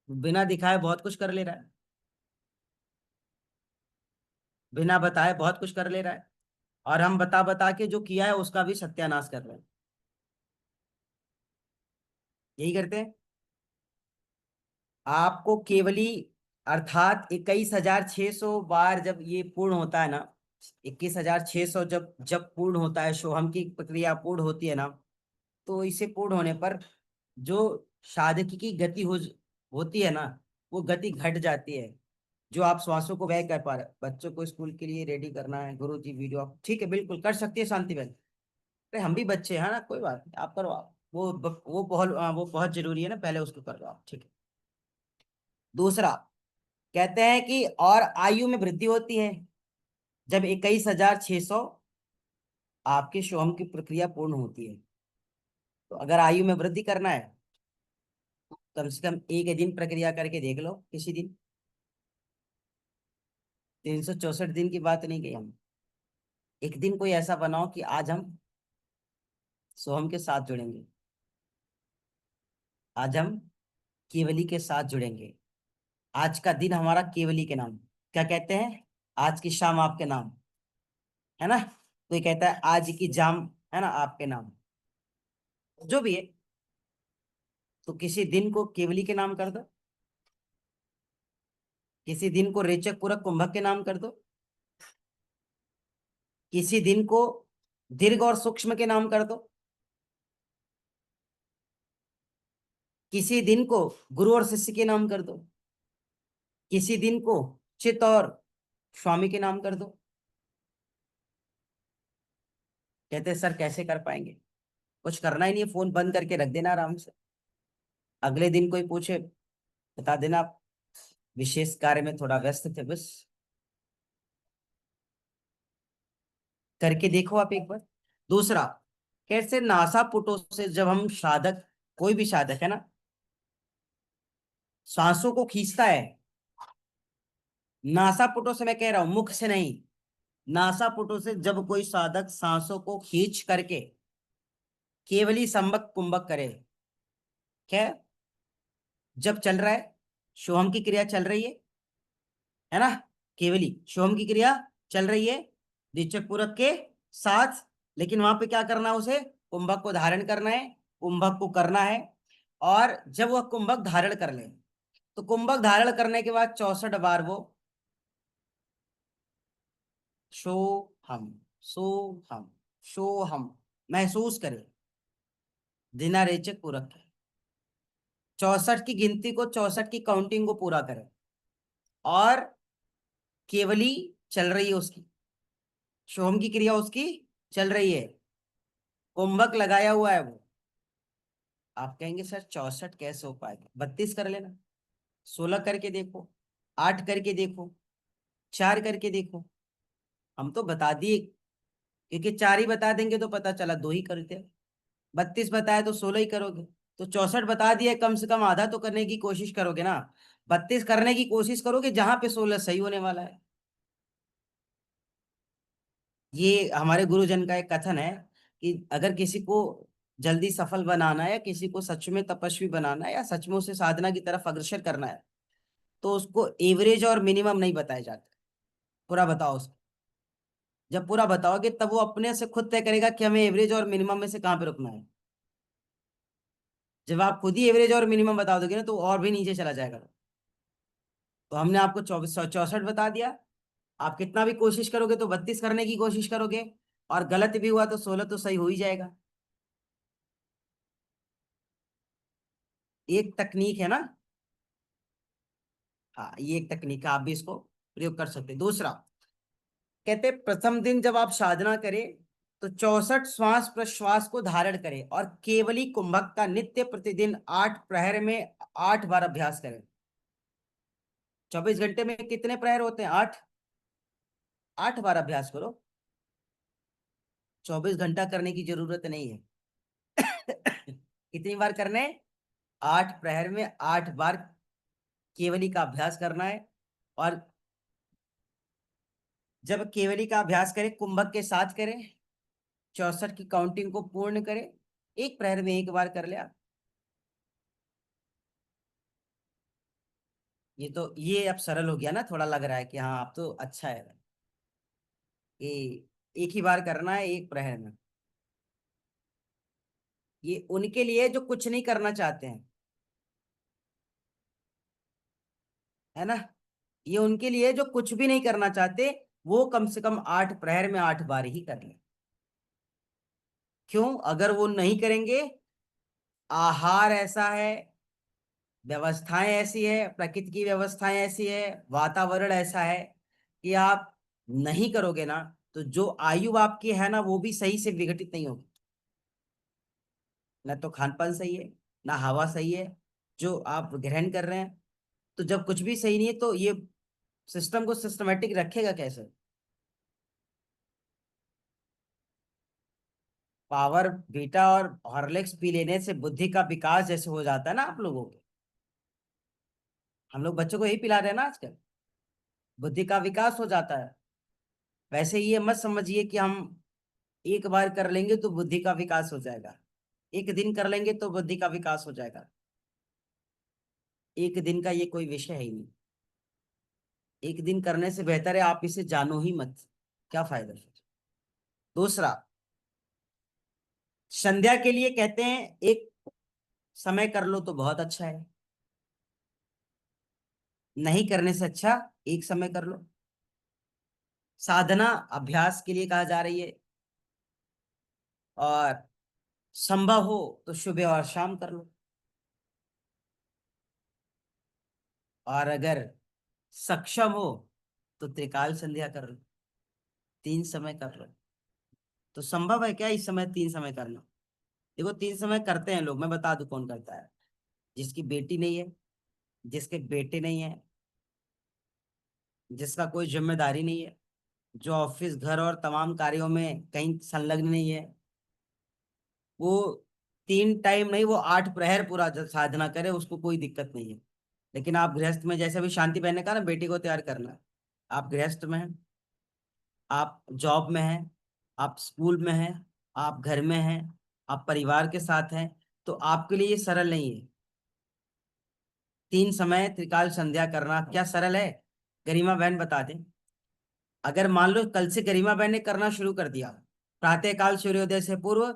बिना दिखाए बहुत कुछ कर ले रहा है, बिना बताए बहुत कुछ कर ले रहा है, और हम बता बता के जो किया है उसका भी सत्यानाश कर रहे हैं। यही करते हैं। आपको केवली अर्थात 21,600 बार जब ये पूर्ण होता है ना, 21,600 जब जब पूर्ण होता है, शोहम की प्रक्रिया पूर्ण होती है ना, तो इसे पूर्ण होने पर जो साधकी की गति होती है ना, वो गति घट जाती है। जो आप श्वासों को व्यय कर पा रहे, बच्चों को स्कूल के लिए रेडी करना है, गुरु जी वीडियो आप ठीक है बिल्कुल कर सकती है शांति बहन। अरे हम भी बच्चे हैं ना, कोई बात नहीं, आप करो आप वो बहुत जरूरी है ना, पहले उसको कर लो आप, ठीक है। दूसरा कहते हैं कि और आयु में वृद्धि होती है जब 21,600 आपके शोहम की प्रक्रिया पूर्ण होती है। तो अगर आयु में वृद्धि करना है, कम से कम एक दिन प्रक्रिया करके देख लो किसी दिन। 364 दिन की बात नहीं की हम, एक दिन कोई ऐसा बनाओ कि आज हम सोहम के साथ जुड़ेंगे, आज हम केवली के साथ जुड़ेंगे, आज का दिन हमारा केवली के नाम, क्या कहते हैं, आज की शाम आपके नाम, है ना। तो ये कहता है आज की जाम, है ना, आपके नाम, जो भी है। तो किसी दिन को केवली के नाम कर दो, किसी दिन को रेचक पूरक कुंभक के नाम कर दो, किसी दिन को दीर्घ और सूक्ष्म के नाम कर दो, किसी दिन को गुरु और शिष्य के नाम कर दो, किसी दिन को चित और स्वामी के नाम कर दो। कहते हैं सर कैसे कर पाएंगे, कुछ करना ही नहीं है, फोन बंद करके रख देना आराम से, अगले दिन कोई पूछे बता देना आप विशेष कार्य में थोड़ा व्यस्त थे बस। करके देखो आप एक बार। दूसरा, कैसे नासापुटों से जब हम साधक, कोई भी साधक है ना, सांसों को खींचता है, नासापुटों से मैं कह रहा हूं, मुख से नहीं, नासापुटों से जब कोई साधक सांसों को खींच करके केवली संबक कुंभक करे, क्या, जब चल रहा है, सोहम की क्रिया चल रही है ना, केवली सोहम की क्रिया चल रही है दीक्षक पूरक के साथ, लेकिन वहां पे क्या करना है, उसे कुंभक को धारण करना है, कुंभक को करना है। और जब वह कुंभक धारण कर ले, तो कुंभक धारण करने के बाद 64 बार वो शो हम सो हम शो हम महसूस करे, बिना रेचक पूरक के 64 की गिनती को, 64 की काउंटिंग को पूरा करे, और केवली चल रही है उसकी, सोहम की क्रिया उसकी चल रही है, कुंभक लगाया हुआ है वो। आप कहेंगे सर 64 कैसे हो पाएगा, 32 कर लेना, 16 करके देखो, 8 करके देखो, 4 करके देखो। हम तो बता दिए, क्योंकि 4 ही बता देंगे तो पता चला 2 ही करते हैं, 32 बताया तो 16 ही करोगे, तो 64 बता दिए, कम से कम आधा तो करने की कोशिश करोगे ना, 32 करने की कोशिश करोगे जहां पे 16 सही होने वाला है। ये हमारे गुरुजन का एक कथन है कि अगर किसी को जल्दी सफल बनाना है, या किसी को सच में तपस्वी बनाना है, या सच में उसे साधना की तरफ अग्रसर करना है, तो उसको एवरेज और मिनिमम नहीं बताया जाता, पूरा बताओ उसको। जब पूरा बताओगे तब वो अपने से खुद तय करेगा कि हमें एवरेज और मिनिमम में से कहाँ पे रुकना है। जब आप खुद ही एवरेज और मिनिमम बता दोगे ना, तो और भी नीचे चला जाएगा। तो हमने आपको 64 बता दिया, आप कितना भी कोशिश करोगे तो 32 करने की कोशिश करोगे, और गलत भी हुआ तो 16 तो सही हो ही जाएगा। एक तकनीक है ना, हाँ ये एक तकनीक है, आप भी इसको प्रयोग कर सकते हैं। दूसरा, कहते हैं प्रथम दिन जब आप साधना करें तो 64 श्वास प्रश्वास को धारण करें, और केवली कुंभक का नित्य प्रतिदिन 8 प्रहर में 8 बार अभ्यास करें। 24 घंटे में कितने प्रहर होते हैं, 8, 8 बार अभ्यास करो। 24 घंटा करने की जरूरत नहीं है। कितनी बार करने, 8 प्रहर में 8 बार केवली का अभ्यास करना है। और जब केवली का अभ्यास करें, कुंभक के साथ करें, 64 की काउंटिंग को पूर्ण करें, एक प्रहर में एक बार कर लिया। ये अब सरल हो गया ना, थोड़ा लग रहा है कि हाँ अब तो अच्छा है। ये एक ही बार करना है एक प्रहर में। ये उनके लिए जो कुछ नहीं करना चाहते हैं, है ना। ये उनके लिए जो कुछ भी नहीं करना चाहते, वो कम से कम 8 प्रहर में 8 बार ही कर ले। क्यों? अगर वो नहीं करेंगे, आहार ऐसा है, व्यवस्थाएं ऐसी है, प्रकृति की व्यवस्थाएं ऐसी है, वातावरण ऐसा है कि आप नहीं करोगे ना, तो जो आयु आपकी है ना वो भी सही से विघटित नहीं होगी। ना तो खान पान सही है, ना हवा सही है जो आप ग्रहण कर रहे हैं। तो जब कुछ भी सही नहीं है तो ये सिस्टम को सिस्टमेटिक रखेगा कैसे? पावर बीटा और हॉर्लिक्स पी लेने से बुद्धि का विकास जैसे हो जाता है ना आप लोगों के, हम लोग बच्चों को यही पिला रहे हैं ना आजकल, बुद्धि का विकास हो जाता है। वैसे ये मत समझिए कि हम एक बार कर लेंगे तो बुद्धि का विकास हो जाएगा, एक दिन कर लेंगे तो बुद्धि का विकास हो जाएगा। एक दिन का ये कोई विषय है ही नहीं। एक दिन करने से बेहतर है आप इसे जानो ही मत, क्या फायदा फिर। दूसरा, संध्या के लिए कहते हैं एक समय कर लो तो बहुत अच्छा है, नहीं करने से अच्छा एक समय कर लो। साधना अभ्यास के लिए कहा जा रही है, और संभव हो तो सुबह और शाम कर लो, और अगर सक्षम हो तो त्रिकाल संध्या कर लो, 3 समय कर लो। तो संभव है क्या इस समय 3 समय करना? देखो 3 समय करते हैं लोग, मैं बता दूं कौन करता है। जिसकी बेटी नहीं है, जिसके बेटे नहीं है, जिसका कोई जिम्मेदारी नहीं है, जो ऑफिस घर और तमाम कार्यों में कहीं संलग्न नहीं है, वो 3 टाइम नहीं, वो 8 प्रहर पूरा साधना करे, उसको कोई दिक्कत नहीं है। लेकिन आप गृहस्थ में, जैसे अभी शांति बहन ने कहा ना बेटी को तैयार करना है, आप गृहस्थ में हैं, आप जॉब में हैं, आप स्कूल में हैं, आप घर में हैं, आप परिवार के साथ हैं, तो आपके लिए ये सरल नहीं है। 3 समय त्रिकाल संध्या करना क्या सरल है? गरिमा बहन बता दें। अगर मान लो कल से गरिमा बहन ने करना शुरू कर दिया, प्रातः काल सूर्योदय से पूर्व,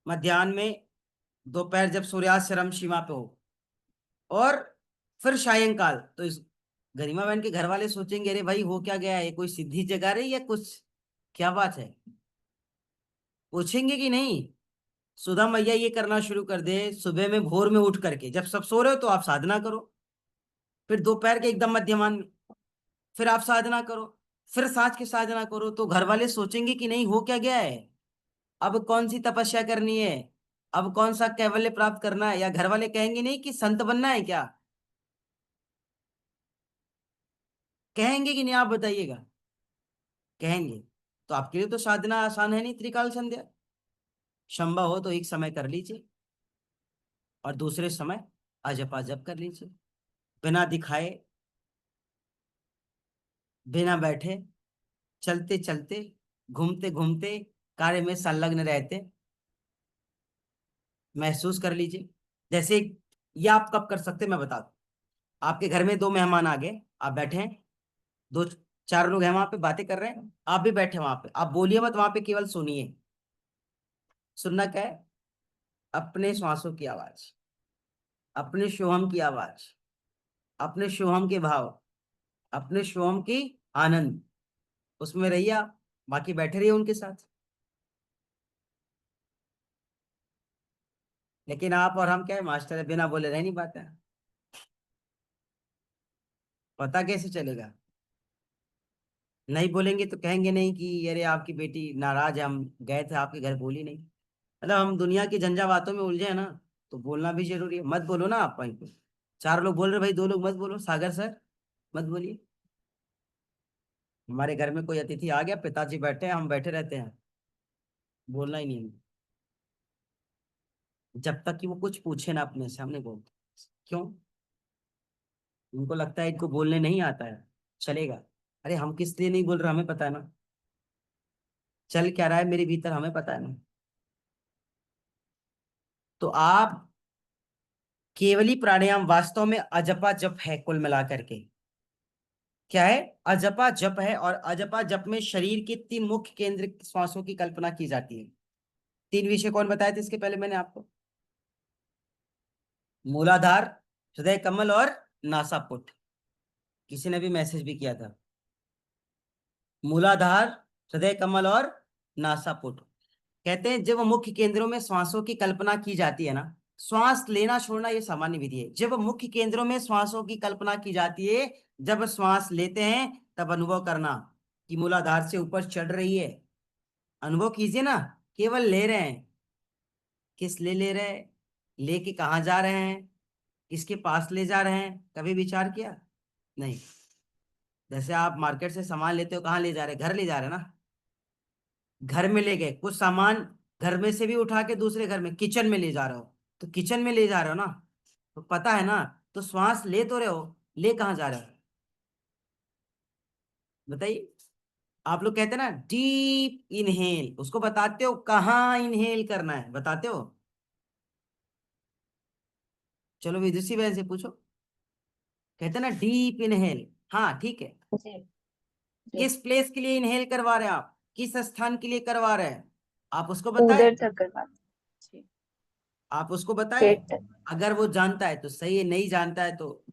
मध्याह्न में, दोपहर जब सूर्यास्त चरम सीमा पे हो, और फिर सायंकाल, तो इस गरिमा बहन के घर वाले सोचेंगे अरे भाई हो क्या गया है, ये कोई सिद्धि जगा रही है कुछ, क्या बात है? पूछेंगे कि नहीं? सुधा मैया ये करना शुरू कर दे, सुबह में भोर में उठ करके जब सब सो रहे हो तो आप साधना करो, फिर दोपहर के एकदम मध्यमान में फिर आप साधना करो, फिर सांझ की साधना करो, तो घर वाले सोचेंगे कि नहीं हो क्या गया है, अब कौन सी तपस्या करनी है, अब कौन सा कैवल्य प्राप्त करना है? या घर वाले कहेंगे नहीं कि संत बनना है क्या? कहेंगे कि नहीं आप बताइएगा? कहेंगे। तो आपके लिए तो साधना आसान है नहीं त्रिकाल संध्या। संभव हो तो एक समय कर लीजिए, और दूसरे समय अजप अजप कर लीजिए, बिना दिखाए, बिना बैठे, चलते चलते, घूमते घूमते, कार्य में संलग्न रहते, महसूस कर लीजिए। जैसे ये आप कब कर सकते हैं मैं बता दूं। आपके घर में 2 मेहमान आ गए, आप बैठे हैं, दो चार लोग हैं वहां पे बातें कर रहे हैं, आप भी बैठे वहां पे, आप बोलिए मत वहां पे, केवल सुनिए। सुनना क्या है? अपने श्वासों की आवाज, अपने सोहम की आवाज, अपने सोहम के भाव, अपने सोहम की आनंद, उसमें रहिए आप, बाकी बैठे रहिए उनके साथ। लेकिन आप और हम क्या है मास्टर है, बिना बोले रह नहीं पाते हैं। पता कैसे चलेगा? नहीं बोलेंगे तो कहेंगे नहीं कि अरे आपकी बेटी नाराज है, हम गए थे आपके घर, बोली नहीं। मतलब हम दुनिया की झंझावातों में उलझे हैं ना, तो बोलना भी जरूरी है। मत बोलो ना आप वहीं पे, 4 लोग बोल रहे भाई 2 लोग मत बोलो, सागर सर मत बोलिए। हमारे घर में कोई अतिथि आ गया, पिताजी बैठे हैं, हम बैठे रहते हैं, बोलना ही नहीं है। जब तक कि वो कुछ पूछे ना अपने से, हम नहीं बोलते। क्यों? उनको लगता है इनको बोलने नहीं आता है, चलेगा। अरे हम किस लिए नहीं बोल रहे हमें पता है ना, चल क्या रहा है मेरे भीतर हमें पता है ना। तो आप केवली प्राणायाम वास्तव में अजपा जप है कुल मिलाकर के। क्या है? अजपा जप है। और अजपा जप में शरीर के 3 मुख्य केंद्र श्वासों की कल्पना की जाती है। 3 विषय कौन बताए थे इसके पहले मैंने आपको? मूलाधार, हृदय कमल और नासापुट। किसी ने भी मैसेज भी किया था। मूलाधार, हृदय कमल और नासापुट। कहते हैं जब मुख्य केंद्रों में श्वासों की कल्पना की जाती है ना, श्वास लेना छोड़ना ये सामान्य विधि है। जब मुख्य केंद्रों में श्वासों की कल्पना की जाती है, जब श्वास लेते हैं तब अनुभव करना कि मूलाधार से ऊपर चढ़ रही है। अनुभव कीजिए ना। केवल ले रहे हैं। किस लिए ले रहे हैं? लेके कहाँ जा रहे हैं? किसके पास ले जा रहे हैं? कभी विचार किया? नहीं। जैसे आप मार्केट से सामान लेते हो, कहाँ ले जा रहे हैं? घर ले जा रहे हैं ना। घर में ले गए कुछ सामान, घर में से भी उठा के दूसरे घर में किचन में ले जा रहे हो, तो किचन में ले जा रहे हो ना, तो पता है ना। तो श्वास ले तो रहे हो, ले कहाँ जा रहे हो? बताइए। आप लोग कहते हैं ना डीप इनहेल, उसको बताते हो कहाँ इनहेल करना है? बताते हो? चलो विदुषी बहन से पूछो। कहते हैं ना डीप इनहेल। हाँ ठीक है। जी जी। किस प्लेस के लिए इनहेल करवा रहे हैं आप? किस स्थान के लिए करवा रहे हैं? आप उसको बताएं। उधर तक करवाते जी। आप उसको बताएं। पेट तक। अगर वो जानता है तो सही है, नहीं जानता है तो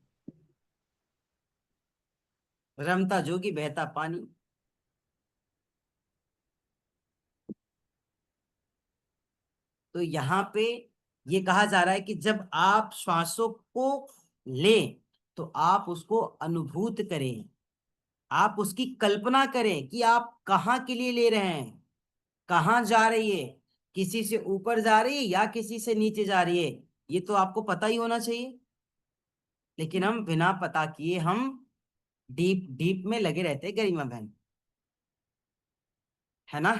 रमता जोगी बहता पानी। तो यहाँ पे ये कहा जा रहा है कि जब आप श्वासों को लें तो आप उसको अनुभूत करें। आप उसकी कल्पना करें कि आप कहाँ के लिए ले रहे हैं, कहाँ जा रही है, किसी से ऊपर जा रही है या किसी से नीचे जा रही है। ये तो आपको पता ही होना चाहिए। लेकिन हम बिना पता किए हम डीप डीप में लगे रहते हैं, गरिमा बहन, है ना।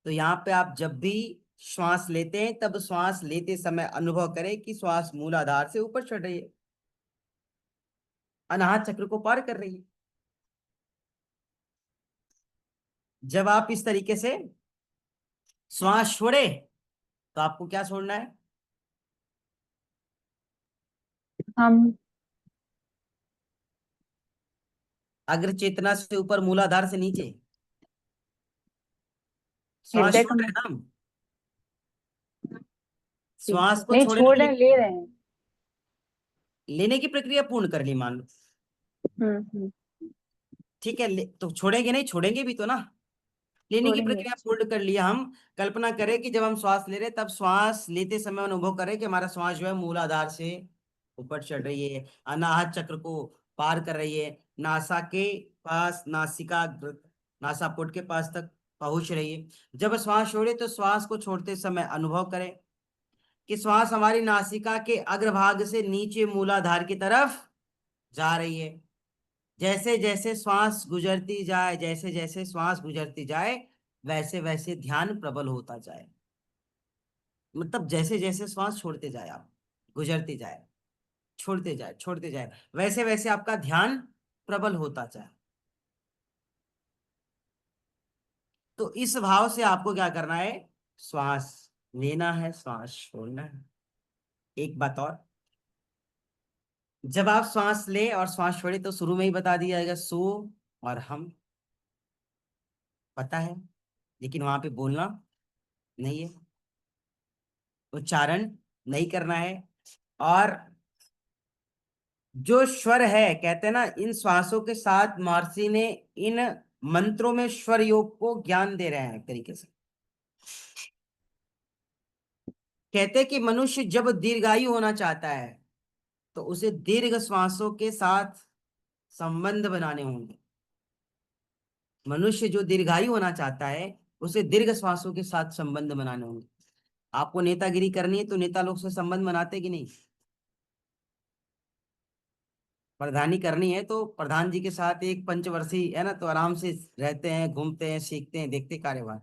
तो यहाँ पे आप जब भी श्वास लेते हैं तब श्वास लेते समय अनुभव करें कि श्वास मूलाधार से ऊपर चढ़ रही है, अनाहत चक्र को पार कर रही है। जब आप इस तरीके से श्वास छोड़े तो आपको क्या छोड़ना है? हम अग्र चेतना से ऊपर, मूलाधार से नीचे। श्वास हृदय छोड़ रहे कमल। हैं ना हम। जी श्वास को नहीं छोड़ने छोड़ के रहे हैं, लिए ले रहे हैं। लेने की प्रक्रिया पूर्ण कर ली मान लो। हम्म। ठीक है, तो छोड़ेंगे नहीं, छोड़ेंगे भी तो ना। लेने की छोड़ेंगे। प्रक्रिया पूर्ण कर लिया हम। कल्पना करें कि जब हम श्वास ले रहे हैं तब श्वास लेते समय अनुभव करें कि हमारा श्वास जो है मूलाधार से ऊपर चढ़ रही है, अनाहत चक्र को पार कर रही है, नासा के पास, नासापुट के पास तक पहुंच रही है। जब श्वास छोड़े तो श्वास को छोड़ते समय अनुभव करें कि श्वास हमारी नासिका के अग्रभाग से नीचे मूलाधार की तरफ जा रही है। जैसे जैसे श्वास गुजरती जाए, जैसे जैसे श्वास गुजरती जाए, वैसे वैसे ध्यान प्रबल होता जाए। मतलब जैसे जैसे श्वास छोड़ते जाए आप, गुजरती जाए, छोड़ते जाए, छोड़ते जाए, वैसे वैसे आपका ध्यान प्रबल होता जाए। तो इस भाव से आपको क्या करना है? श्वास लेना है, श्वास छोड़ना है। एक बात और, जब आप श्वास ले और श्वास छोड़े तो शुरू में ही बता दिया जाएगा सो और हम, पता है। लेकिन वहां पे बोलना नहीं है, उच्चारण नहीं करना है। और जो स्वर है, कहते हैं ना, इन श्वासों के साथ महर्षि ने इन मंत्रों में स्वर योग को ज्ञान दे रहे हैं एक तरीके से। कहते हैं कि मनुष्य जब दीर्घायु होना चाहता है तो उसे दीर्घ श्वासों के साथ संबंध बनाने होंगे। मनुष्य जो दीर्घायु होना चाहता है उसे दीर्घ श्वासों के साथ संबंध बनाने होंगे। आपको नेतागिरी करनी है तो नेता लोग से संबंध बनाते कि नहीं? प्रधानी करनी है तो प्रधान जी के साथ एक पंचवर्षीय है ना, तो आराम से रहते हैं, घूमते हैं, सीखते हैं, देखते कार्यभार।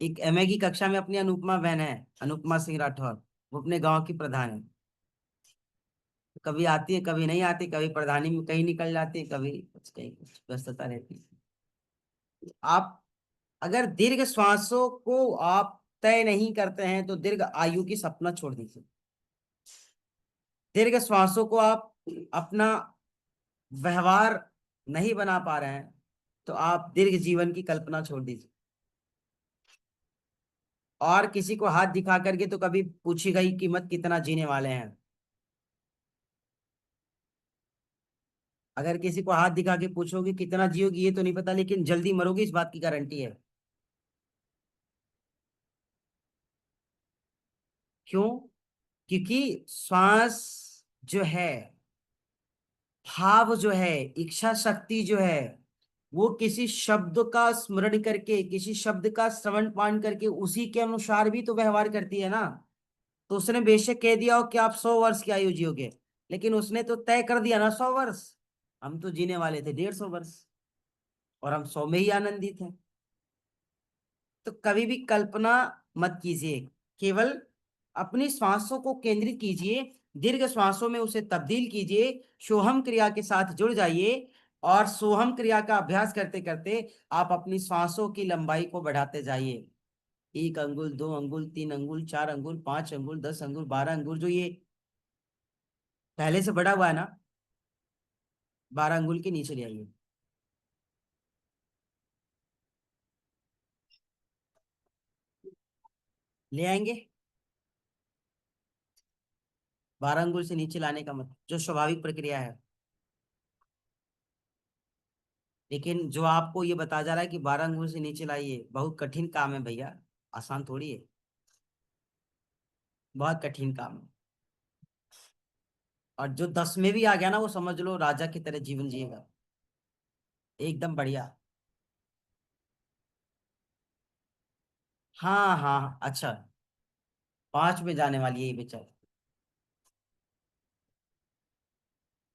एक एमए की कक्षा में अपनी अनुपमा बहन है, अनुपमा सिंह राठौर, वो अपने गांव की प्रधान है। कभी आती है, कभी नहीं आती, कभी प्रधानी में कहीं निकल जाती है, कभी कुछ कहीं कुछ व्यस्तता रहती है। आप अगर दीर्घ श्वासों को आप तय नहीं करते हैं तो दीर्घ आयु की सपना छोड़ दीजिए। दीर्घ श्वासों को आप अपना व्यवहार नहीं बना पा रहे हैं तो आप दीर्घ जीवन की कल्पना छोड़ दीजिए। और किसी को हाथ दिखा करके तो कभी पूछेगा ही कीमत कितना जीने वाले हैं। अगर किसी को हाथ दिखा के पूछोगे कितना जियोगी ये तो नहीं पता, लेकिन जल्दी मरोगे इस बात की गारंटी है। क्यों? क्योंकि श्वास जो है, भाव जो है, इच्छा शक्ति जो है, वो किसी शब्द का स्मरण करके, किसी शब्द का श्रवण पान करके उसी के अनुसार भी तो व्यवहार करती है ना। तो उसने बेशक कह दिया हो कि आप 100 वर्ष की आयु जियोगे, लेकिन उसने तो तय कर दिया ना 100 वर्ष। हम तो जीने वाले थे 150 वर्ष और हम 100 में ही आनंदित हैं। तो कभी भी कल्पना मत कीजिए, केवल अपनी श्वासों को केंद्रित कीजिए, दीर्घ श्वासों में उसे तब्दील कीजिए, सोहम क्रिया के साथ जुड़ जाइए और सोहम क्रिया का अभ्यास करते करते आप अपनी श्वासों की लंबाई को बढ़ाते जाइए। 1 अंगुल, 2 अंगुल, 3 अंगुल, 4 अंगुल, 5 अंगुल, 10 अंगुल, 12 अंगुल, जो ये पहले से बढ़ा हुआ है ना, 12 अंगुल के नीचे ले आइए। ले आएंगे। 12 अंगुल से नीचे लाने का मतलब जो स्वाभाविक प्रक्रिया है, लेकिन जो आपको ये बता जा रहा है कि 12 अंगुल से नीचे लाइए, बहुत कठिन काम है भैया, आसान थोड़ी है, बहुत कठिन काम है। और जो 10 में भी आ गया ना, वो समझ लो राजा की तरह जीवन जिएगा, एकदम बढ़िया। हाँ हाँ, अच्छा, 5 में जाने वाली है ये बेचारी।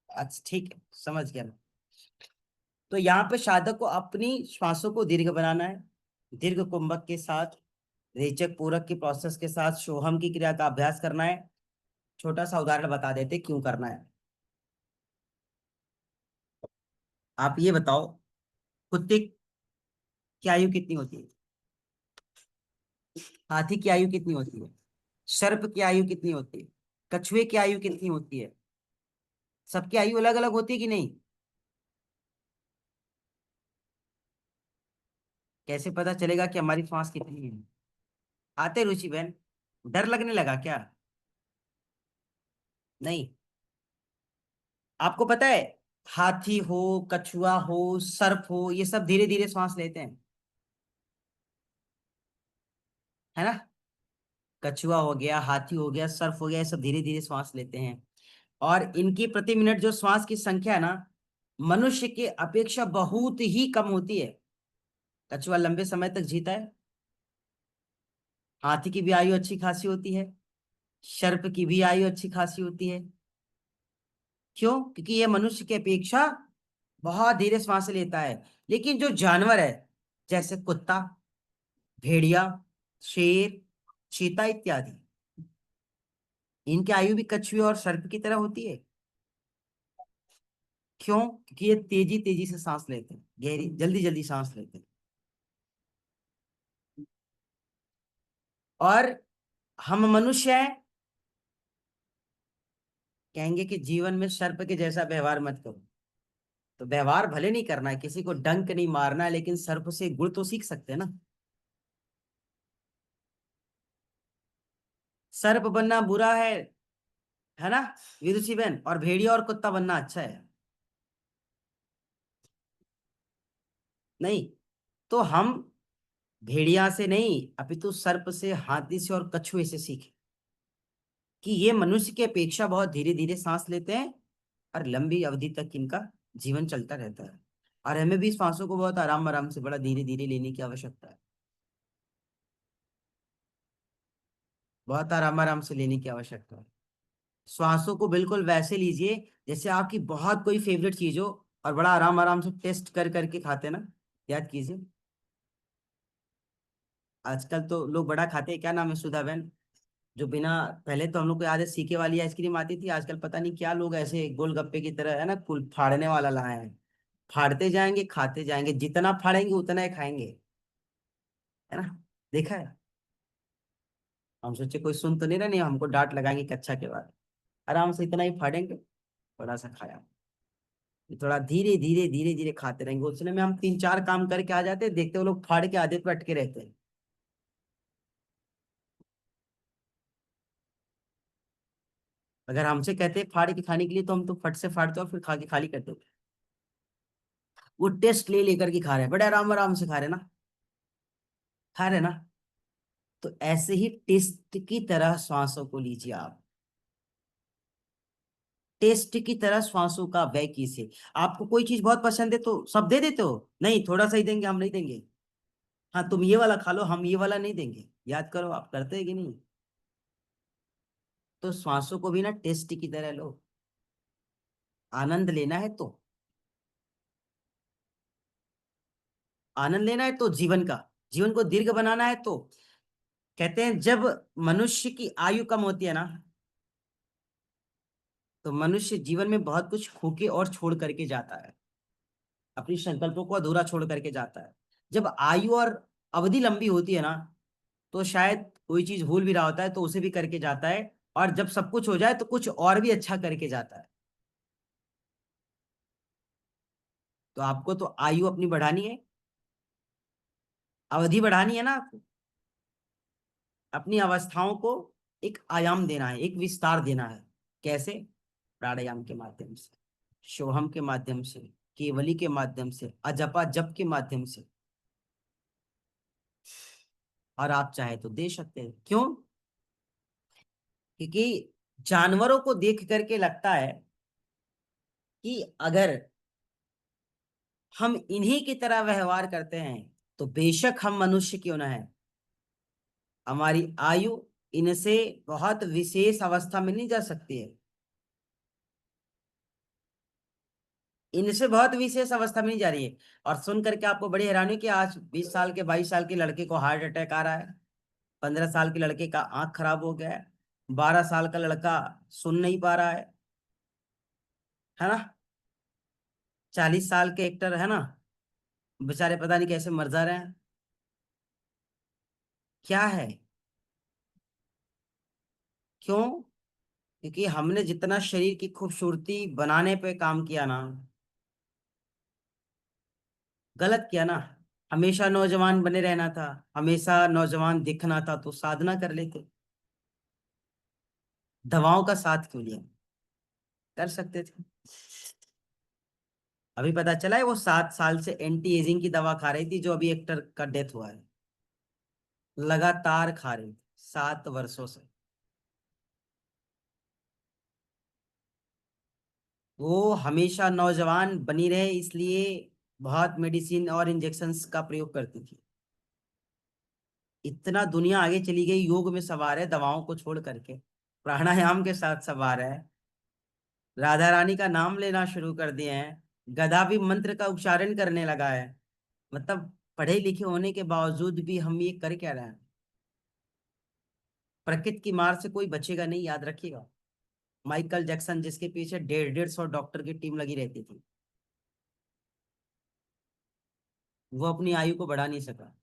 अच्छा ठीक है, समझ गया मैं। तो यहाँ पे साधक को अपनी श्वासों को दीर्घ बनाना है, दीर्घ कुंभक के साथ, रेचक पूरक की प्रोसेस के साथ सोहम की क्रिया का अभ्यास करना है। छोटा सा उदाहरण बता देते क्यों करना है। आप ये बताओ, कुत्ते की आयु कितनी होती है? हाथी की आयु कितनी होती है? सर्प की आयु कितनी होती है? कछुए की आयु कितनी होती है? सबकी आयु अलग अलग होती है कि नहीं? कैसे पता चलेगा कि हमारी सांस कितनी है? आते रुचि बहन, डर लगने लगा क्या? नहीं। आपको पता है, हाथी हो, कछुआ हो, सर्प हो, ये सब धीरे धीरे सांस लेते हैं, है ना? कछुआ हो गया, हाथी हो गया, सर्प हो गया, ये सब धीरे धीरे श्वास लेते हैं। और इनकी प्रति मिनट जो श्वास की संख्या है ना, मनुष्य के अपेक्षा बहुत ही कम होती है। कछुआ लंबे समय तक जीता है, हाथी की भी आयु अच्छी खासी होती है, सर्प की भी आयु अच्छी खासी होती है। क्यों? क्योंकि ये मनुष्य की अपेक्षा बहुत धीरे श्वास लेता है। लेकिन जो जानवर है, जैसे कुत्ता, भेड़िया, शेर, चीता इत्यादि, इनकी आयु भी कछुए और सर्प की तरह होती है। क्यों? क्योंकि ये तेजी तेजी से सांस लेते हैं, गहरी जल्दी जल्दी सांस लेते हैं। और हम मनुष्य हैं, कहेंगे कि जीवन में सर्प के जैसा व्यवहार मत करो। तो व्यवहार भले नहीं करना है, किसी को डंक नहीं मारना है, लेकिन सर्प से गुण तो सीख सकते हैं ना। सर्प बनना बुरा है ना विदुषी बहन? और भेड़िया और कुत्ता बनना अच्छा है? नहीं। तो हम भेड़िया से नहीं, अपितु सर्प से, हाथी से और कछुए से सीखें कि ये मनुष्य की अपेक्षा बहुत धीरे धीरे सांस लेते हैं और लंबी अवधि तक इनका जीवन चलता रहता है। और हमें भी सांसों को बहुत आराम आराम से, बड़ा धीरे धीरे लेने की आवश्यकता है, बहुत आराम आराम से लेने की आवश्यकता है। श्वासों को बिल्कुल वैसे लीजिए जैसे आपकी बहुत कोई फेवरेट चीज हो, और बड़ा आराम आराम से टेस्ट कर करके खाते ना। याद कीजिए, आजकल तो लोग बड़ा खाते हैं, क्या नाम है सुधा बहन, जो बिना, पहले तो हम लोग को याद है सीके वाली आइसक्रीम आती थी, आजकल पता नहीं क्या लोग ऐसे गोलगप्पे की तरह है ना, कुल फाड़ने वाला लाए हैं। फाड़ते जाएंगे, खाते जाएंगे, जितना फाड़ेंगे उतना ही खाएंगे, है ना? देखा है? हम सोचे कोई सुन तो नहीं रहा, नहीं हमको डांट लगाएंगे कक्षा के बाद। आराम से इतना ही फाड़ेंगे, थोड़ा सा खाया। ये थोड़ा धीरे धीरे धीरे धीरे खाते रहेंगे, उतने में हम 3 4 काम करके आ जाते हैं, देखते वो लोग फाड़ के आधे पे अटके रहते हैं। अगर हमसे कहते फाड़ के खाने के लिए तो हम तो फट से फाड़ते और फिर खा के खाली करते। वो टेस्ट ले लेकर के खा रहे हैं, बड़े आराम आराम से खा रहे हैं ना, खा रहे हैं ना। तो ऐसे ही टेस्ट की तरह श्वासों को लीजिए आप, टेस्ट की तरह श्वासों का व्यय कीजिए। आपको कोई चीज बहुत पसंद है तो सब दे देते हो, नहीं थोड़ा सा ही देंगे, हम नहीं देंगे। हाँ तुम ये वाला खा लो, हम ये वाला नहीं देंगे। याद करो, आप करते हैं कि नहीं? तो श्वासों को भी ना टेस्ट की तरह लो। आनंद लेना है तो, आनंद लेना है तो जीवन का, जीवन को दीर्घ बनाना है तो, कहते हैं जब मनुष्य की आयु कम होती है ना, तो मनुष्य जीवन में बहुत कुछ खो के और छोड़ करके जाता है, अपनी संकल्पों को अधूरा छोड़ करके जाता है। जब आयु और अवधि लंबी होती है ना, तो शायद कोई चीज भूल भी रहा होता है तो उसे भी करके जाता है, और जब सब कुछ हो जाए तो कुछ और भी अच्छा करके जाता है। तो आपको तो आयु अपनी बढ़ानी है, अवधि बढ़ानी है ना आपको, अपनी अवस्थाओं को एक आयाम देना है, एक विस्तार देना है। कैसे? प्राणायाम के माध्यम से, सोहम के माध्यम से, केवली के माध्यम से, अजपा जप के माध्यम से। और आप चाहे तो दे सकते हैं, क्यों? क्योंकि जानवरों को देख करके लगता है कि अगर हम इन्हीं की तरह व्यवहार करते हैं तो बेशक हम मनुष्य क्यों ना है, हमारी आयु इनसे बहुत विशेष अवस्था में नहीं जा सकती है, इनसे बहुत विशेष अवस्था में नहीं जा रही है। और सुन करके आपको बड़ी हैरानी कि आज 20 साल के 22 साल के लड़के को हार्ट अटैक आ रहा है, 15 साल के लड़के का आंख खराब हो गया है, 12 साल का लड़का सुन नहीं पा रहा है ना, 40 साल के एक्टर है ना, बेचारे पता नहीं कैसे मर जा रहे हैं। क्या है? क्यों? क्योंकि हमने जितना शरीर की खूबसूरती बनाने पे काम किया ना, गलत किया ना। हमेशा नौजवान बने रहना था, हमेशा नौजवान दिखना था, तो साधना कर लेते, दवाओं का साथ क्यों लिया? कर सकते थे। अभी पता चला है वो 7 साल से एंटी एजिंग की दवा खा रही थी, जो अभी एक्टर का डेथ हुआ है, लगातार खा रही थी 7 वर्षों से। वो हमेशा नौजवान बनी रहे इसलिए बहुत मेडिसिन और इंजेक्शंस का प्रयोग करती थी। इतना दुनिया आगे चली गई, योग में सवार है, दवाओं को छोड़ करके प्राणायाम के साथ सवार है, राधा रानी का नाम लेना शुरू कर दिए हैं, गधा भी मंत्र का उच्चारण करने लगा है। मतलब पढ़े लिखे होने के बावजूद भी हम ये कर क्या रहे हैं? प्रकृति की मार से कोई बचेगा नहीं, याद रखिएगा। माइकल जैक्सन जिसके पीछे 150 डॉक्टर की टीम लगी रहती थी, वो अपनी आयु को बढ़ा नहीं सका।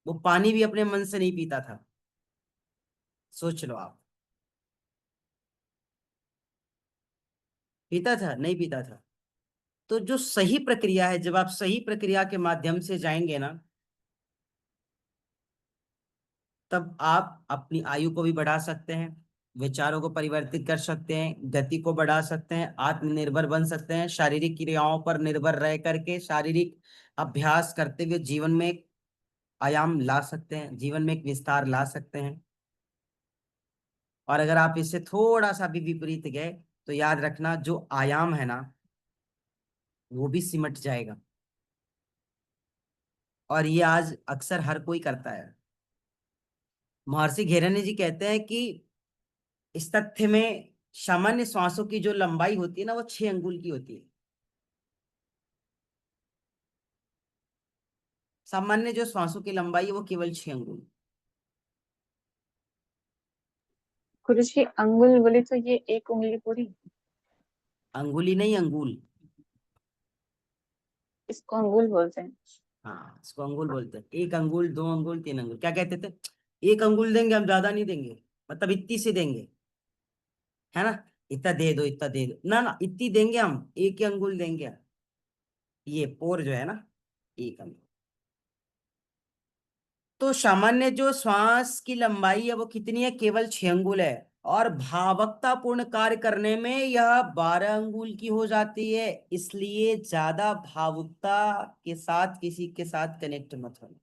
वो पानी भी अपने मन से नहीं पीता था, सोच लो आप। पीता था? नहीं पीता था। तो जो सही प्रक्रिया है, जब आप सही प्रक्रिया के माध्यम से जाएंगे ना, तब आप अपनी आयु को भी बढ़ा सकते हैं, विचारों को परिवर्तित कर सकते हैं, गति को बढ़ा सकते हैं, आत्मनिर्भर बन सकते हैं, शारीरिक क्रियाओं पर निर्भर रह करके शारीरिक अभ्यास करते हुए जीवन में एक आयाम ला सकते हैं, जीवन में एक विस्तार ला सकते हैं। और अगर आप इससे थोड़ा सा भी विपरीत गए, तो याद रखना जो आयाम है ना, वो भी सिमट जाएगा। और ये आज अक्सर हर कोई करता है। महर्षि घेरनी जी कहते हैं कि इस तथ्य में सामान्य श्वासों की जो लंबाई होती है ना, वो 6 अंगुल की होती है। सामान्य जो श्वासों की लंबाई है वो केवल 6 अंगुल। गुरुजी अंगुल बोले तो ये एक उंगली पूरी? अंगुली नहीं, अंगुल। इसको अंगुल बोलते हैं? हाँ, इसको अंगुल बोलते हैं। 1 अंगुल, 2 अंगुल, 3 अंगुल। क्या कहते थे? 1 अंगुल देंगे हम, ज्यादा नहीं देंगे। मतलब इतनी सी देंगे, है ना, इतना दे दो, इतना दे दो, ना ना, इतनी देंगे हम, एक ही अंगुल देंगे। ये पोर जो है ना, एक अंगुल। तो सामान्य जो श्वास की लंबाई है वो कितनी है, केवल 6 अंगुल है। और भावुकता पूर्ण कार्य करने में यह 12 अंगुल की हो जाती है। इसलिए ज्यादा भावुकता के साथ किसी के साथ कनेक्ट मत होना,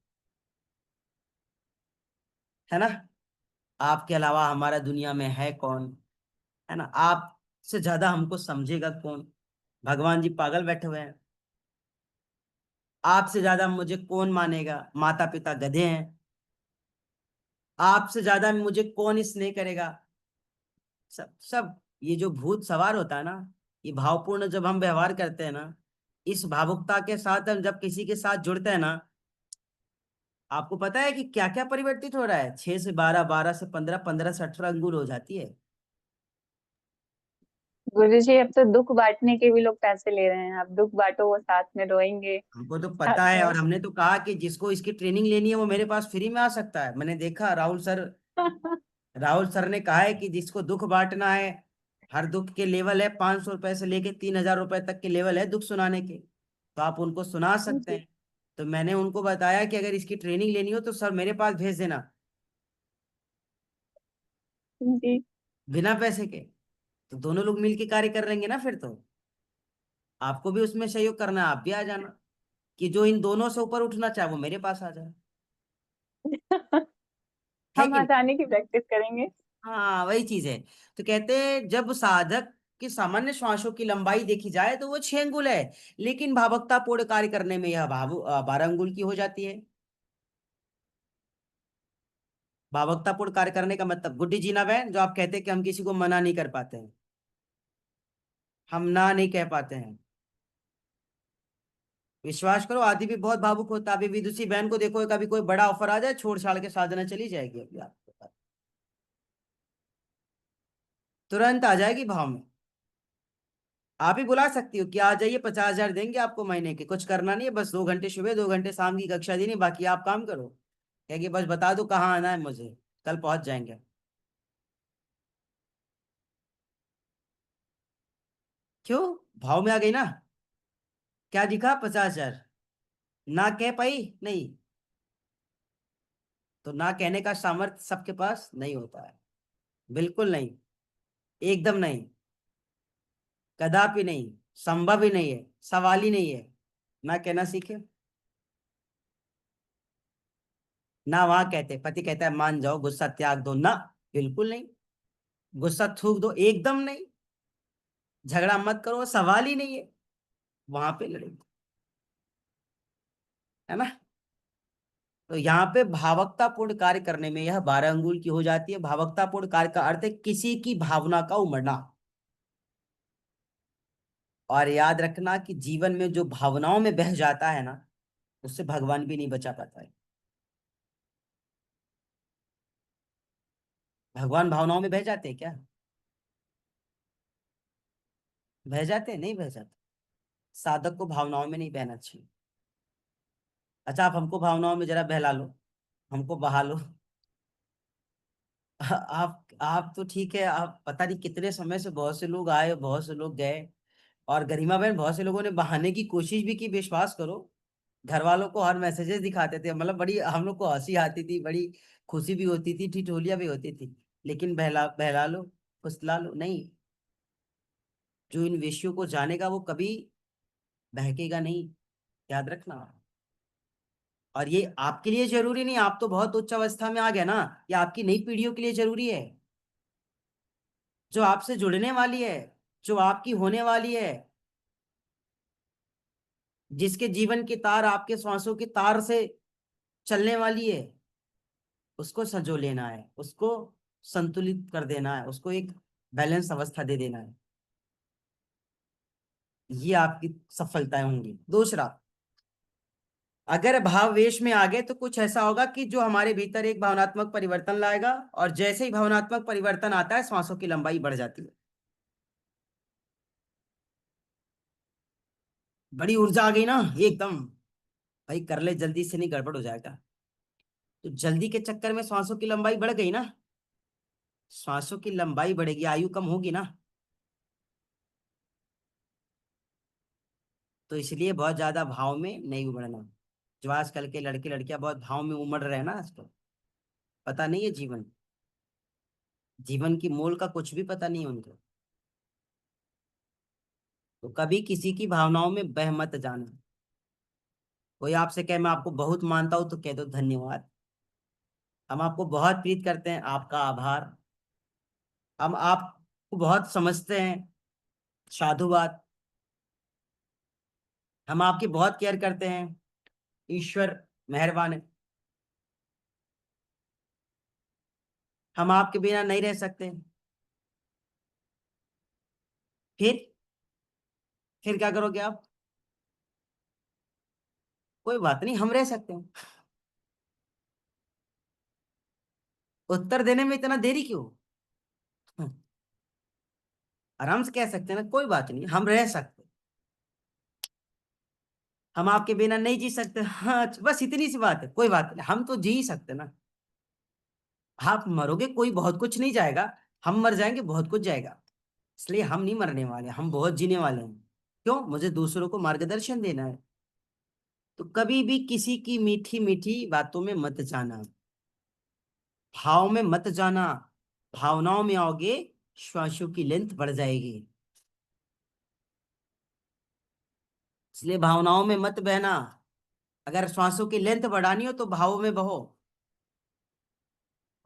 है ना। आपके अलावा हमारा दुनिया में है कौन, है ना, आपसे ज्यादा हमको समझेगा कौन। भगवान जी पागल बैठे हुए हैं। आपसे ज्यादा मुझे कौन मानेगा, माता पिता गधे हैं। आपसे ज्यादा मुझे कौन स्नेह करेगा। सब सब ये जो भूत सवार होता है ना, ये भावपूर्ण जब हम व्यवहार करते हैं ना, इस भावुकता के साथ हम जब किसी के साथ जुड़ते हैं ना, आपको पता है कि क्या क्या परिवर्तित हो रहा है। 6 से 12, 12 से 15, 15 से 18 अंगुल हो जाती है। गुरुजी अब तो दुख बांटने के भी लोग पैसे ले रहे हैं, आप दुख बांटो वो साथ में रोएंगे, हमको तो साथ पता है, में। और हमने तो कहा कि जिसको इसकी ट्रेनिंग लेनी है वो मेरे पास फ्री में आ सकता है। मैंने देखा राहुल सर ने कहा है कि जिसको दुख बांटना है, हर दुख के लेवल है, 500 रुपए से लेके 3,000 रुपए तक के लेवल है दुख सुनाने के, तो आप उनको सुना सकते जी हैं। तो मैंने उनको बताया कि अगर इसकी ट्रेनिंग लेनी हो तो सर मेरे पास भेज देना, जी। बिना पैसे के। तो दोनों लोग मिलके कार्य कर लेंगे ना फिर तो। आपको भी उसमें सहयोग करना है, आप भी आ जाना। कि जो इन दोनों से ऊपर उठना चाहे वो मेरे पास आ जाए, है हम कि नहीं। हंसाने की प्रैक्टिस करेंगे। हाँ वही चीज है। तो कहते हैं जब साधक की सामान्य श्वासों की लंबाई देखी जाए तो वो 6 अंगुल है, लेकिन भावुकता पूर्ण कार्य करने में यह 12 अंगुल की हो जाती है। भावुकता पूर्ण कार्य करने का मतलब गुड्डी जी ना बहन, जो आप कहते हैं कि हम किसी को मना नहीं कर पाते हैं, हम ना नहीं कह पाते हैं। विश्वास करो आदि भी बहुत भावुक होता है। अभी विदुषी बहन को देखो, कभी कोई बड़ा ऑफर आ जाए, छोड़ छाड़ के साधना चली जाएगी, अभी आपको पता है। तुरंत आ जाएगी भाव में। आप ही बुला सकती हो कि आ जाइए, 50,000 देंगे आपको महीने के, कुछ करना नहीं है, बस 2 घंटे सुबह 2 घंटे शाम की कक्षा देनी, बाकी आप काम करो। कहेंगे बस बता दो कहाँ आना है मुझे, कल पहुंच जाएंगे। क्यों, भाव में आ गई ना। क्या दिखा, 50,000। ना कह पाई नहीं, तो ना कहने का सामर्थ्य सबके पास नहीं होता है। बिल्कुल नहीं, एकदम नहीं, कदापि नहीं, संभव ही नहीं है, सवाल ही नहीं है। ना कहना सीखे। ना वहां कहते पति कहता है मान जाओ, गुस्सा त्याग दो, ना, बिल्कुल नहीं। गुस्सा थूक दो, एकदम नहीं। झगड़ा मत करो, सवाल ही नहीं है, वहां पे लड़ेंगे, है ना। तो यहाँ पे भावुकतापूर्ण कार्य करने में यह 12 अंगुल की हो जाती है। भावुकतापूर्ण कार्य का अर्थ है किसी की भावना का उमड़ना। और याद रखना कि जीवन में जो भावनाओं में बह जाता है ना, उससे भगवान भी नहीं बचा पाता है। भगवान भावनाओं में बह जाते हैं क्या, बह जाते हैं, नहीं बह जाते। साधक को भावनाओं में नहीं बहना चाहिए। अच्छा आप हमको भावनाओं में जरा बहला लो, हमको बहा लो। आप तो ठीक है, आप पता नहीं कितने समय से बहुत से लोग आए, बहुत से लोग गए। और गरिमा बहन, बहुत से लोगों ने बहाने की कोशिश भी की, विश्वास करो। घर वालों को हर मैसेजेस दिखाते थे, मतलब बड़ी हम लोग को हंसी आती थी, बड़ी खुशी भी होती थी, ठिठोलियां भी होती थी। लेकिन बहला बहला लो, फुसला लो नहीं। जो इन विषयों को जानेगा वो कभी बहकेगा नहीं, याद रखना। और ये आपके लिए जरूरी नहीं, आप तो बहुत उच्च अवस्था में आ गया ना। ये आपकी नई पीढ़ियों के लिए जरूरी है, जो आपसे जुड़ने वाली है, जो आपकी होने वाली है, जिसके जीवन की तार आपके श्वासों की तार से चलने वाली है। उसको संजो लेना है, उसको संतुलित कर देना है, उसको एक बैलेंस अवस्था दे देना है। ये आपकी सफलताएं होंगी। दूसरा, अगर भाव वेश में आ गए तो कुछ ऐसा होगा कि जो हमारे भीतर एक भावनात्मक परिवर्तन लाएगा, और जैसे ही भावनात्मक परिवर्तन आता है श्वासों की लंबाई बढ़ जाती है। बड़ी ऊर्जा आ गई ना एकदम, भाई कर ले जल्दी से, नहीं गड़बड़ हो जाएगा। तो जल्दी के चक्कर में श्वासों की लंबाई बढ़ गई ना, श्वासों की लंबाई बढ़ेगी, आयु कम होगी ना, तो इसलिए बहुत ज्यादा भाव में नहीं उमड़ना। जो आजकल के लड़के लड़कियां बहुत भाव में उमड़ रहे हैं ना आजकल, पता नहीं है जीवन, जीवन की मोल का कुछ भी पता नहीं है उनको। तो कभी किसी की भावनाओं में बह मत जाना। कोई आपसे कहे मैं आपको बहुत मानता हूं, तो कह दो धन्यवाद, हम आपको बहुत प्रीत करते हैं, आपका आभार, हम आपको बहुत समझते हैं, साधुवाद, हम आपकी बहुत केयर करते हैं, ईश्वर मेहरबान है, हम आपके बिना नहीं रह सकते। फिर फिर क्या करोगे आप? कोई बात नहीं, हम रह सकते हैं। उत्तर देने में इतना देरी क्यों? आराम से कह सकते हैं ना, कोई बात नहीं, हम रह सकते, हम आपके बिना नहीं जी सकते, हाँ बस इतनी सी बात है, कोई बात नहीं, हम तो जी ही सकते ना। आप मरोगे, कोई बहुत कुछ नहीं जाएगा, हम मर जाएंगे, बहुत कुछ जाएगा, इसलिए हम नहीं मरने वाले, हम बहुत जीने वाले हैं। क्यों? मुझे दूसरों को मार्गदर्शन देना है। तो कभी भी किसी की मीठी मीठी बातों में मत जाना, भाव में मत जाना, भावनाओं में आओगे, श्वासों की लेंथ बढ़ जाएगी, इसलिए भावनाओं में मत बहना। अगर श्वासों की लेंथ बढ़ानी हो तो भावों में बहो।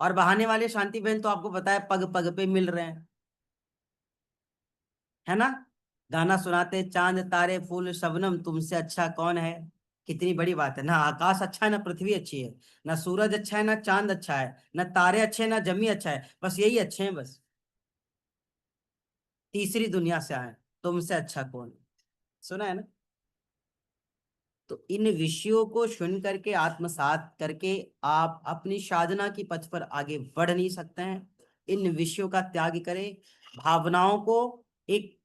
और बहाने वाले शांति बहन तो आपको पता है पग पग पे मिल रहे हैं, है ना? गाना सुनाते चांद तारे फूल शबनम तुमसे अच्छा कौन है। कितनी बड़ी बात है ना, आकाश अच्छा है ना पृथ्वी अच्छी है, ना सूरज अच्छा है ना चांद अच्छा है, ना तारे अच्छे हैं ना जमी अच्छा है, बस यही अच्छे हैं बस, तीसरी दुनिया से आए, तुमसे अच्छा कौन है। सुना है ना? तो इन विषयों को सुन करके आत्मसात करके आप अपनी साधना की पथ पर आगे बढ़ नहीं सकते हैं। इन विषयों का त्याग करें, भावनाओं को एक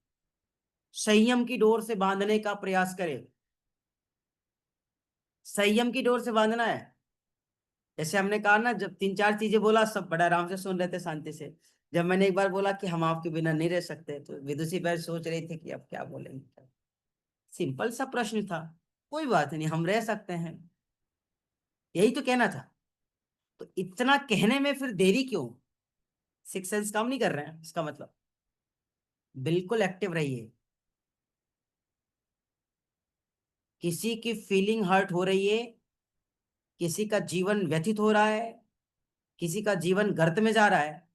संयम की डोर से बांधने का प्रयास करें। संयम की डोर से बांधना है। जैसे हमने कहा ना, जब तीन चार चीजें बोला सब बड़ा आराम से सुन रहे थे शांति से। जब मैंने एक बार बोला कि हम आपके बिना नहीं रह सकते, तो विदुषी बहन सोच रही थी कि अब क्या बोलेंगे। सिंपल सा प्रश्न था, कोई बात नहीं, हम रह सकते हैं, यही तो कहना था। तो इतना कहने में फिर देरी क्यों? सिक्स सेंस काम नहीं कर रहे हैं इसका मतलब? बिल्कुल एक्टिव रहिए। किसी की फीलिंग हर्ट हो रही है, किसी का जीवन व्यथित हो रहा है, किसी का जीवन गर्त में जा रहा है,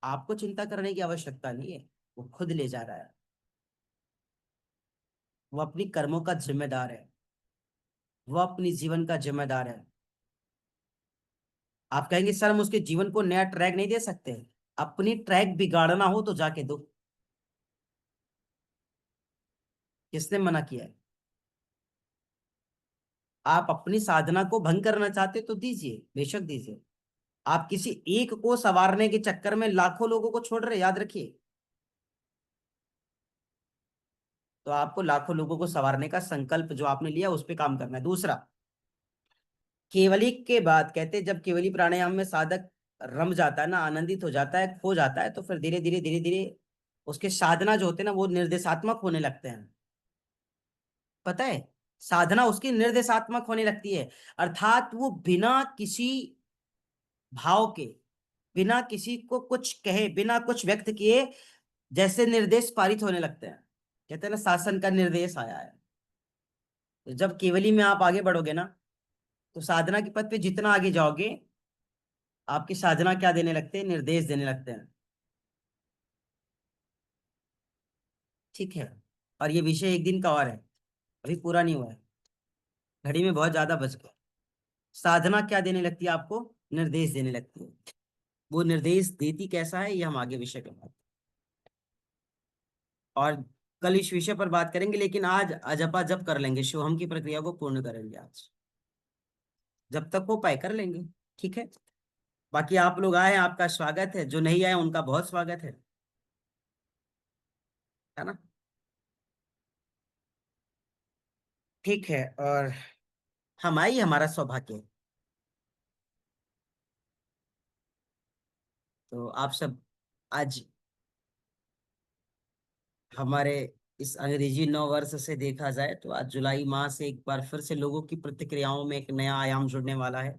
आपको चिंता करने की आवश्यकता नहीं है, वो खुद ले जा रहा है, वो अपनी कर्मों का जिम्मेदार है, वो अपनी जीवन का जिम्मेदार है। आप कहेंगे सर हम उसके जीवन को नया ट्रैक नहीं दे सकते। अपनी ट्रैक बिगाड़ना हो तो जाके दो, किसने मना किया है? आप अपनी साधना को भंग करना चाहते तो दीजिए, बेशक दीजिए। आप किसी एक को संवारने के चक्कर में लाखों लोगों को छोड़ रहे, याद रखिए। तो आपको लाखों लोगों को संवारने का संकल्प जो आपने लिया उस पे काम करना है। दूसरा, केवली के बाद कहते हैं, जब केवली प्राणायाम में साधक रम जाता है ना, आनंदित हो जाता है, खो जाता है, तो फिर धीरे धीरे धीरे धीरे उसके साधना जो होते हैं ना वो निर्देशात्मक होने लगते हैं। पता है, साधना उसकी निर्देशात्मक होने लगती है, अर्थात वो बिना किसी भाव के, बिना किसी को कुछ कहे, बिना कुछ व्यक्त किए, जैसे निर्देश पारित होने लगते हैं। कहते हैं ना शासन का निर्देश आया है। तो जब केवली में आप आगे बढ़ोगे ना, तो साधना के पथ पे जितना आगे जाओगे, आपकी साधना क्या देने लगते हैं? निर्देश देने लगते हैं। ठीक है। और ये विषय एक दिन का और है, अभी पूरा नहीं हुआ है, घड़ी में बहुत ज्यादा बच गया। साधना क्या देने लगती है आपको? निर्देश देने लगती है। वो निर्देश देती कैसा है, ये हम आगे विषय पे बात, और कल इस विषय पर बात करेंगे, लेकिन आज अजपा जप कर लेंगे, शिवहम की प्रक्रिया को पूर्ण करेंगे आज, जब तक वो पाए कर लेंगे। ठीक है। बाकी आप लोग आए, आपका स्वागत है, जो नहीं आए उनका बहुत स्वागत है ना? ठीक है। और हम आई, हमारा सौभाग्य है। तो आप सब आज हमारे इस अंग्रेजी नव वर्ष से देखा जाए तो आज जुलाई माह से एक बार फिर से लोगों की प्रतिक्रियाओं में एक नया आयाम जुड़ने वाला है।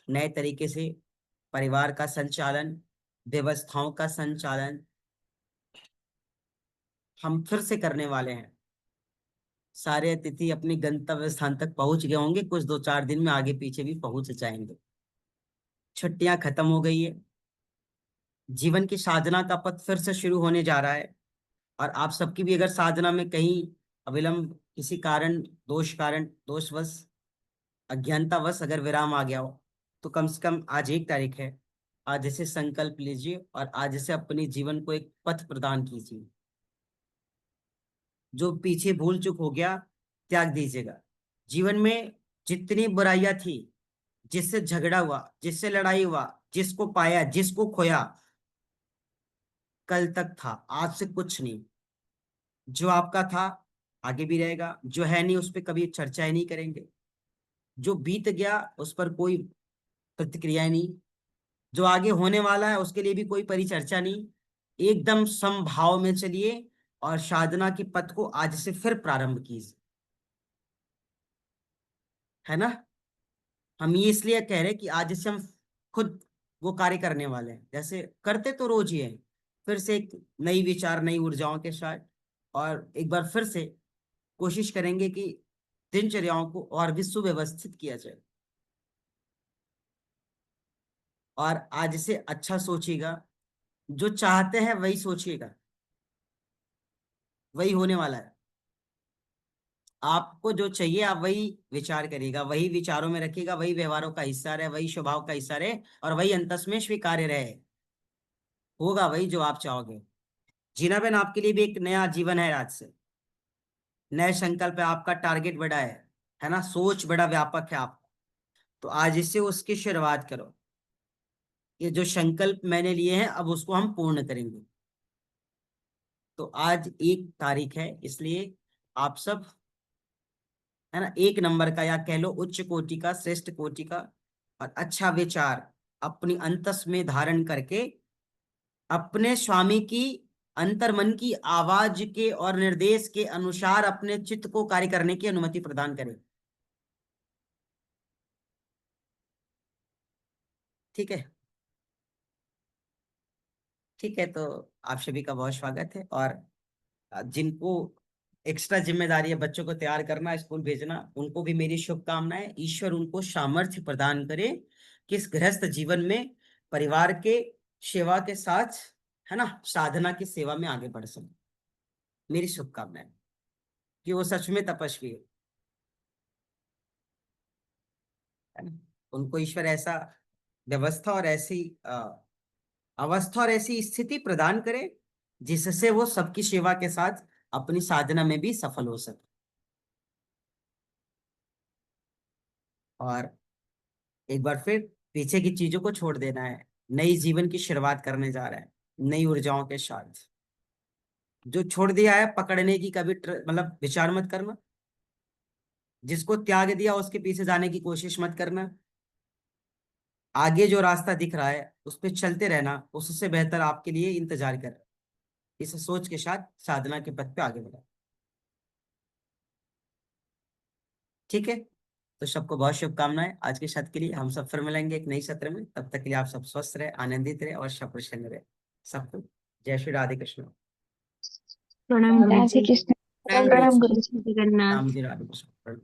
नए तरीके से परिवार का संचालन, व्यवस्थाओं का संचालन हम फिर से करने वाले हैं। सारे अतिथि अपने गंतव्य स्थान तक पहुंच गए होंगे, कुछ 2-4 दिन में आगे पीछे भी पहुंच जाएंगे। छुट्टियां खत्म हो गई है, जीवन की साधना का पथ फिर से शुरू होने जा रहा है। और आप सबकी भी अगर साधना में कहीं अविलंब किसी कारण, दोषवश, अज्ञानतावश अगर विराम आ गया हो, तो कम से कम आज 1 तारीख है, आज से संकल्प लीजिए और आज से अपने जीवन को एक पथ प्रदान कीजिए। जो पीछे भूल चूक हो गया त्याग दीजिएगा। जीवन में जितनी बुराइयां थी, जिससे झगड़ा हुआ, जिससे लड़ाई हुआ, जिसको पाया, जिसको खोया, कल तक था, आज से कुछ नहीं। जो आपका था आगे भी रहेगा, जो है नहीं उस पर कभी चर्चा ही नहीं करेंगे। जो बीत गया उस पर कोई प्रतिक्रिया नहीं, जो आगे होने वाला है उसके लिए भी कोई परिचर्चा नहीं। एकदम समभाव में चलिए और साधना के पथ को आज से फिर प्रारंभ कीजिए, है ना। हम ये इसलिए कह रहे हैं कि आज से हम खुद वो कार्य करने वाले हैं, जैसे करते तो रोज ही है। फिर से एक नई विचार, नई ऊर्जाओं के साथ और एक बार फिर से कोशिश करेंगे कि दिनचर्याओं को और भी सुव्यवस्थित किया जाए। और आज से अच्छा सोचिएगा, जो चाहते हैं वही सोचिएगा, वही होने वाला है। आपको जो चाहिए आप वही विचार करिएगा, वही विचारों में रखिएगा, वही व्यवहारों का हिस्सा रहे, वही स्वभाव का हिस्सा रहे और वही अंतस में स्वीकार्य रहे। होगा वही जो आप चाहोगे। जीना बहन, आपके लिए भी एक नया जीवन है आज से। नए संकल्प है, आपका टारगेट बड़ा है ना, सोच बड़ा व्यापक है आपका। तो आज इससे उसकी शुरुआत करो। ये जो संकल्प मैंने लिए हैं अब उसको हम पूर्ण करेंगे। तो आज 1 तारीख है, इसलिए आप सब, है ना, 1 नंबर का या कह लो उच्च कोटि का, श्रेष्ठ कोटि का और अच्छा विचार अपनी अंतस में धारण करके अपने स्वामी की अंतर्मन की आवाज के और निर्देश के अनुसार अपने चित्त को कार्य करने की अनुमति प्रदान करें। ठीक है, ठीक है। तो आप सभी का बहुत स्वागत है। और जिनको एक्स्ट्रा जिम्मेदारी है बच्चों को तैयार करना, स्कूल भेजना, उनको भी मेरी शुभकामनाएं। ईश्वर उनको सामर्थ्य प्रदान करे कि इस गृहस्थ जीवन में परिवार के सेवा के साथ, है ना, साधना की सेवा में आगे बढ़ सके। मेरी शुभकामनाएं कि वो सच में तपस्वी है ना। उनको ईश्वर ऐसा व्यवस्था और ऐसी अवस्था और ऐसी स्थिति प्रदान करे जिससे वो सबकी सेवा के साथ अपनी साधना में भी सफल हो सके। और एक बार फिर पीछे की चीजों को छोड़ देना है, नई जीवन की शुरुआत करने जा रहे हैं नई ऊर्जाओं के साथ। जो छोड़ दिया है पकड़ने की कभी मतलब विचार मत करना। जिसको त्याग दिया उसके पीछे जाने की कोशिश मत करना। आगे जो रास्ता दिख रहा है उस पर चलते रहना, उससे बेहतर आपके लिए इंतजार कर। इस सोच के साथ साधना के पथ पे आगे बढ़ा। ठीक है, तो सबको बहुत शुभकामनाएं आज के सत्र के लिए। हम सब फिर मिलेंगे एक नई सत्र में। तब तक के लिए आप सब स्वस्थ रहे, आनंदित रहे और सब प्रसन्न रहे। सबको जय श्री राधे कृष्ण। प्रणाम गुरु राधे जी। कृष्ण। प्रणाम प्रणाम गुरु गुरु जी। जगन्नाथ। राम जी राधे कृष्ण।